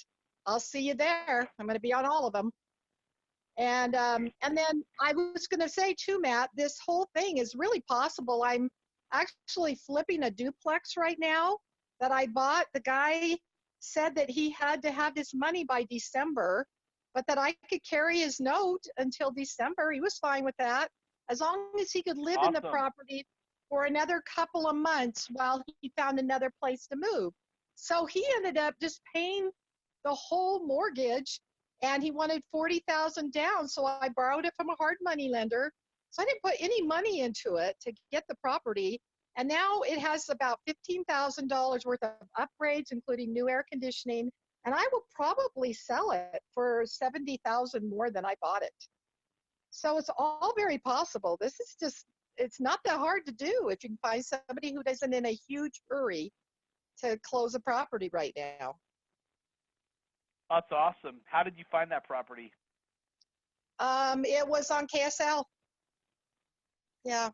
I'll see you there. I'm going to be on all of them. And then I was going to say too, Matt, this whole thing is really possible. I'm actually flipping a duplex right now that I bought. The guy said that he had to have his money by December, but that I could carry his note until December. He was fine with that, as long as he could live in the Awesome. property for another couple of months while he found another place to move. So he ended up just paying the whole mortgage, and he wanted 40,000 down. So I borrowed it from a hard money lender. So I didn't put any money into it to get the property. And now it has about $15,000 worth of upgrades, including new air conditioning. And I will probably sell it for 70,000 more than I bought it. So it's all very possible. This is just, it's not that hard to do if you can find somebody who isn't in a huge hurry to close a property right now. That's awesome. How did you find that property? It was on KSL. Yeah.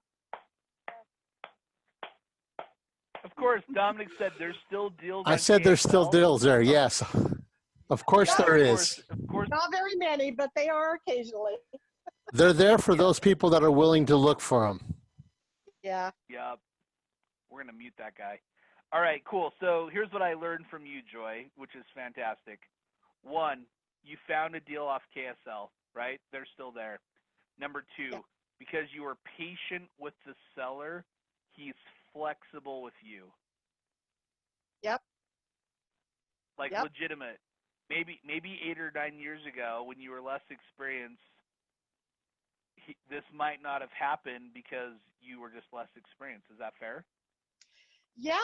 Of course, Dominic said there's still deals. I on said there's still KSL. deals there. Yes. Of course Yeah, there Of is. course, of course. Not very many, but they are occasionally. They're there for those people that are willing to look for them. Yeah. Yep. We're going to mute that guy. All right, cool. So here's what I learned from you, Joy, which is fantastic. One, you found a deal off KSL, right? They're still there. Number two, Yeah. because you were patient with the seller, he's flexible with you. Yep. Like Yep. legitimate. Maybe 8 or 9 years ago when you were less experienced, this might not have happened because you were just less experienced. Is that fair? Yeah,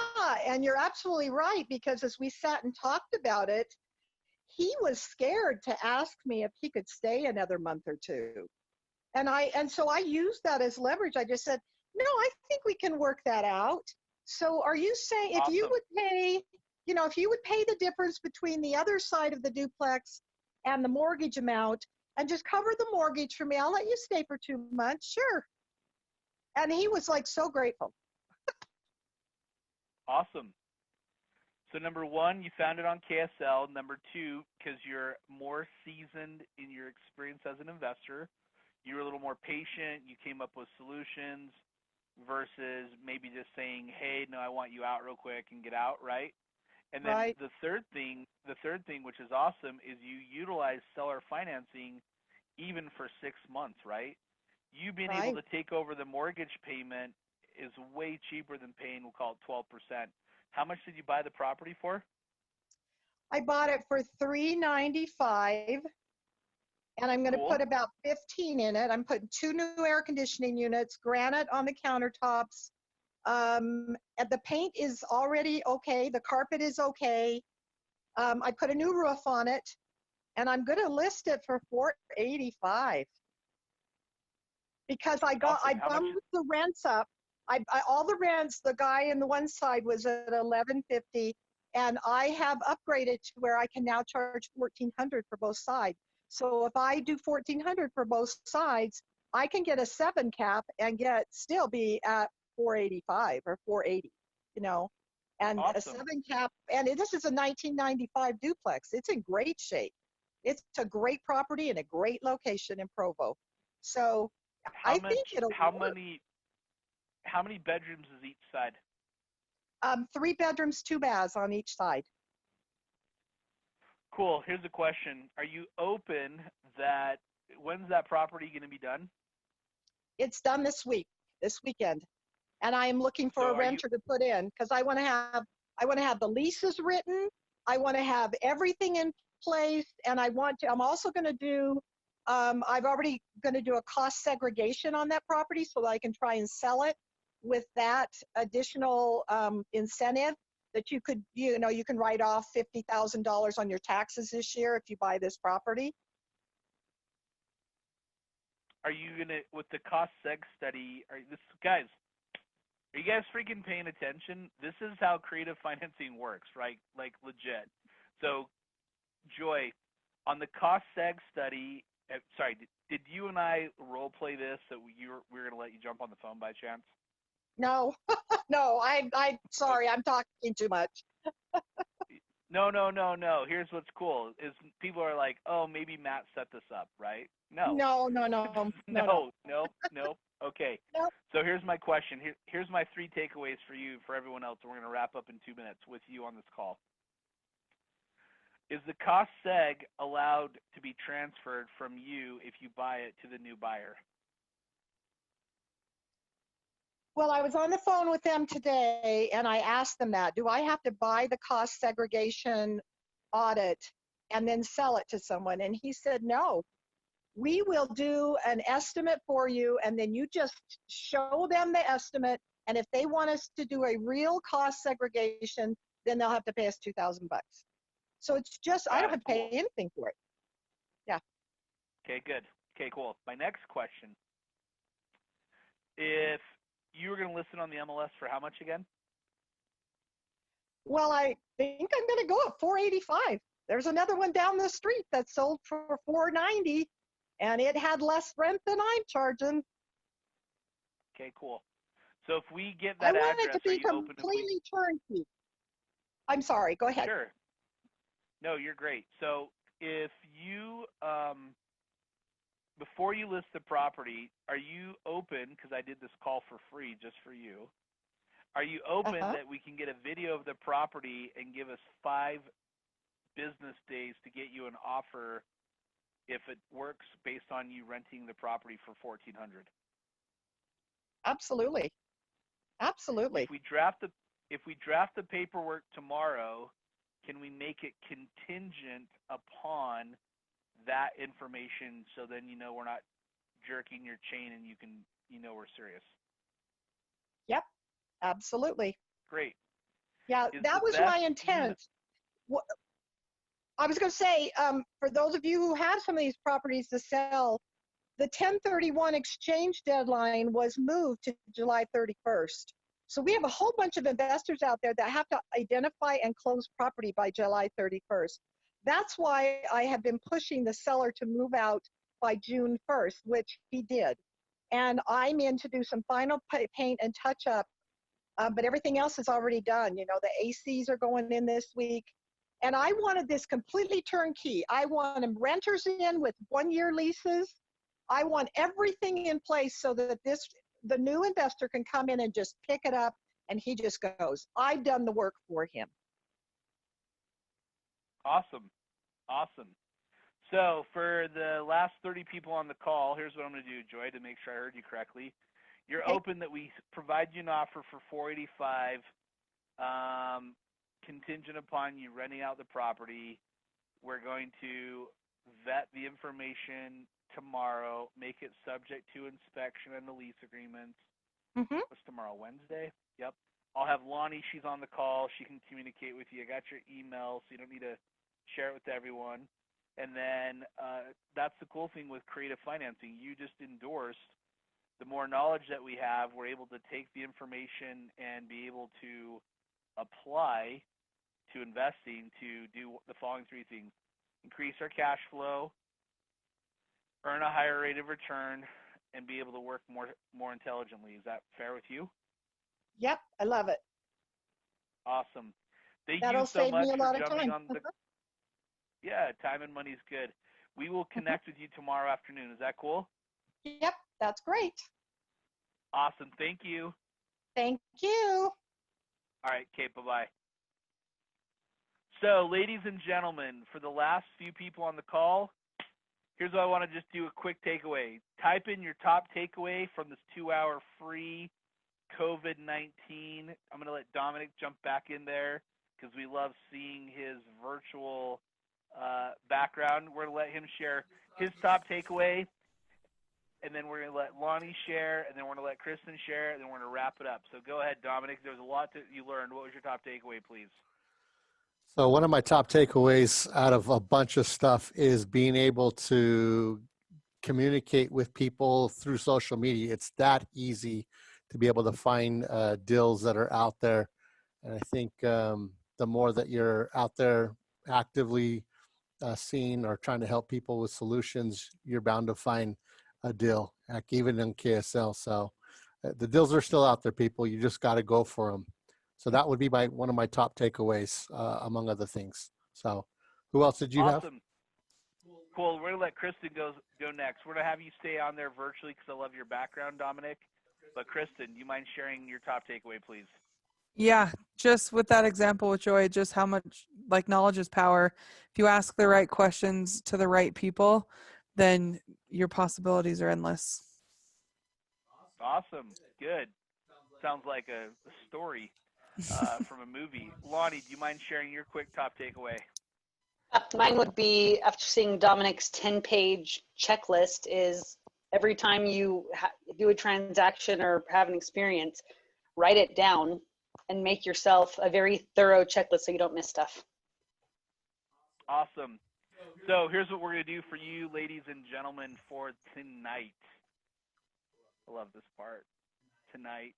and you're absolutely right, because as we sat and talked about it, he was scared to ask me if he could stay another month or two. And so I used that as leverage. I just said, no, I think we can work that out. So are you saying if you Awesome. would pay, if you would pay the difference between the other side of the duplex and the mortgage amount and just cover the mortgage for me, I'll let you stay for 2 months. Sure. And he was like so grateful. Awesome. So number one, you found it on KSL. Number two, because you're more seasoned in your experience as an investor, you were a little more patient. You came up with solutions versus maybe just saying, hey, no, I want you out real quick and get out, right? And then Right. the third thing, which is awesome, is you utilize seller financing even for 6 months, right? You being able Right. to take over the mortgage payment is way cheaper than paying, we'll call it 12%. How much did you buy the property for? I bought it for $395, and I'm going to Cool. put about 15 in it. I'm putting 2 new air conditioning units, granite on the countertops. And the paint is already okay. The carpet is okay. I put a new roof on it, and I'm going to list it for $485 because I Awesome. How much? bumped the rents up. All the rents, the guy in the one side was at $1,150, and I have upgraded to where I can now charge $1,400 for both sides. So if I do $1,400 for both sides, I can get a 7 cap and still be at $485 or $480, and a Awesome. 7 cap. And this is a 1995 duplex. It's in great shape. It's a great property in a great location in Provo. So I think it'll work. How many bedrooms is each side? 3 bedrooms, 2 baths on each side. Cool. Here's a question. Are you open when's that property going to be done? It's done this weekend. And I am looking for a renter to put in because I want to have the leases written. I want to have everything in place. And I'm also going to do, I've already going to do a cost segregation on that property so that I can try and sell it with that additional incentive that you can write off $50,000 on your taxes this year if you buy this property. Are you going to, with the cost seg study, guys, are you guys freaking paying attention? This is how creative financing works, right? Like legit. So, Joy, on the cost seg study, sorry, did you and I role play this that we were going to let you jump on the phone by chance? No, no, I'm sorry, I'm talking too much. No. Here's what's cool is people are like, oh, maybe Matt set this up, right? No. Nope. Okay. Nope. So here's my question. Here's my 3 takeaways for you, for everyone else, and we're going to wrap up in 2 minutes with you on this call. Is the cost seg allowed to be transferred from you if you buy it to the new buyer? Well, I was on the phone with them today and I asked them that. Do I have to buy the cost segregation audit and then sell it to someone? And he said, no. We will do an estimate for you and then you just show them the estimate. And if they want us to do a real cost segregation, then they'll have to pay us $2,000. So it's just, I don't have to pay anything for it. Yeah. Okay, good. Okay, cool. My next question. If you were going to list it on the MLS for how much again? Well, I think I'm going to go at $485. There's another one down the street that sold for $490 and it had less rent than I'm charging. Okay, cool. So if we get that I want address, it to be are you open completely turnkey. I'm sorry, go ahead. Sure. No, you're great. So if you, before you list the property, are you open, because I did this call for free just for you, are you open that we can get a video of the property and give us 5 business days to get you an offer if it works based on you renting the property for $1,400? Absolutely. Absolutely. If we draft the paperwork tomorrow, can we make it contingent upon that information so then you know we're not jerking your chain and you know we're serious? Yep, absolutely. Great. Yeah, that was my intent. I was going to say, for those of you who have some of these properties to sell, the 1031 exchange deadline was moved to July 31st. So we have a whole bunch of investors out there that have to identify and close property by July 31st. That's why I have been pushing the seller to move out by June 1st, which he did. And I'm in to do some final paint and touch up, but everything else is already done. You know, the ACs are going in this week. And I wanted this completely turnkey. I want them renters in with 1-year leases. I want everything in place so that the new investor can come in and just pick it up and he just goes. I've done the work for him. Awesome. So for the last 30 people on the call, here's what I'm going to do, Joy, to make sure I heard you correctly. You're open that we provide you an offer for $485, contingent upon you renting out the property. We're going to vet the information tomorrow, make it subject to inspection and the lease agreements. What's tomorrow, Wednesday? Yep. I'll have Lonnie, she's on the call. She can communicate with you. I got your email, so you don't need to share it with everyone. And then that's the cool thing with creative financing. You just endorsed. The more knowledge that we have, we're able to take the information and be able to apply to investing to do the following 3 things: increase our cash flow, earn a higher rate of return, and be able to work more intelligently. Is that fair with you? Yep, I love it. Awesome. Thank That'll you so save much me a for lot of jumping time. on the. Yeah, time and money's good. We will connect with you tomorrow afternoon. Is that cool? Yep, that's great. Awesome. Thank you. Thank you. All right, Kate, bye-bye. So, ladies and gentlemen, for the last few people on the call, here's what I want to just do a quick takeaway. Type in your top takeaway from this 2-hour free COVID-19. I'm going to let Dominic jump back in there because we love seeing his virtual background. We're going to let him share his top takeaway, and then we're going to let Lonnie share, and then we're going to let Kristen share, and then we're going to wrap it up. So go ahead, Dominic. There's a lot that you learned. What was your top takeaway, please? So one of my top takeaways out of a bunch of stuff is being able to communicate with people through social media. It's that easy to be able to find deals that are out there. And I think the more that you're out there actively seeing or trying to help people with solutions, you're bound to find a deal, like even in KSL. So the deals are still out there, people. You just got to go for them. So that would be one of my top takeaways, among other things. So who else did you have? Awesome. Cool. We're gonna let Kristen go next. We're gonna have you stay on there virtually because I love your background, Dominic. But Kristen, do you mind sharing your top takeaway, please? Yeah, just with that example with Joy, just how much like knowledge is power. If you ask the right questions to the right people, then your possibilities are endless. Awesome. Good. Sounds like a story from a movie. Lonnie, do you mind sharing your quick top takeaway? Mine would be, after seeing Dominic's 10-page checklist, is every time you do a transaction or have an experience, write it down and make yourself a very thorough checklist so you don't miss stuff. Awesome. So here's what we're going to do for you, ladies and gentlemen, for tonight. I love this part. Tonight.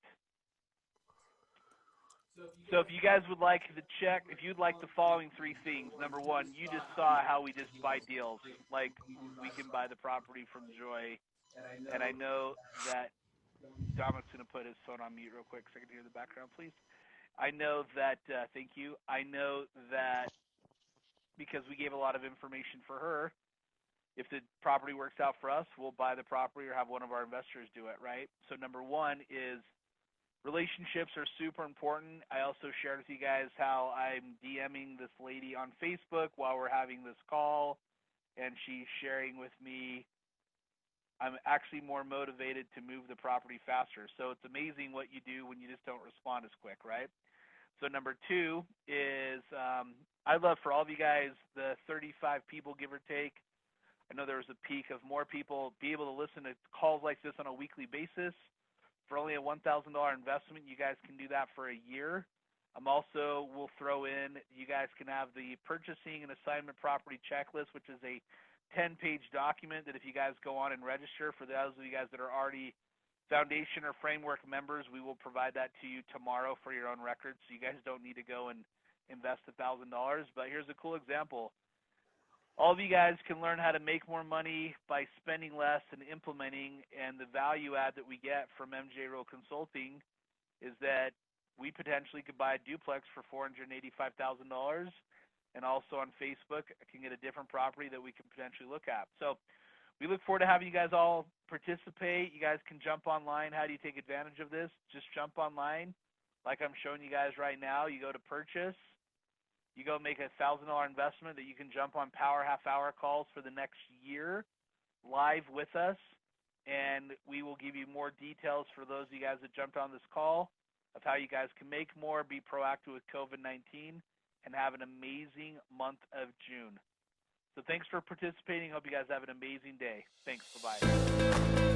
So if you guys would like to check, if you'd like the following three things. Number one, you just saw how we just buy deals. Like we can buy the property from Joy. And I know that Dominic's going to put his phone on mute real quick so I can hear the background, please. I know that, thank you. I know that because we gave a lot of information for her, if the property works out for us, we'll buy the property or have one of our investors do it, right? So number one is relationships are super important. I also shared with you guys how I'm DMing this lady on Facebook while we're having this call, and she's sharing with me I'm actually more motivated to move the property faster. So it's amazing what you do when you just don't respond as quick, right? So number two is I'd love for all of you guys, the 35 people, give or take, I know there was a peak of more people, be able to listen to calls like this on a weekly basis. For only a $1,000 investment, you guys can do that for a year. Also, we'll throw in, you guys can have the purchasing and assignment property checklist, which is a 10-page document that if you guys go on and register, for those of you guys that are already foundation or framework members, we will provide that to you tomorrow for your own records. So you guys don't need to go and invest $1,000. But here's a cool example. All of you guys can learn how to make more money by spending less and implementing, and the value add that we get from MJA Real Consulting is that we potentially could buy a duplex for $485,000, and also on Facebook I can get a different property that we can potentially look at. So we look forward to having you guys all participate. You guys can jump online. How do you take advantage of this? Just jump online like I'm showing you guys right now. You go to purchase. You go make a $1,000 investment that you can jump on power half-hour calls for the next year live with us, and we will give you more details for those of you guys that jumped on this call of how you guys can make more, be proactive with COVID-19, and have an amazing month of June. So thanks for participating. Hope you guys have an amazing day. Thanks. Bye-bye.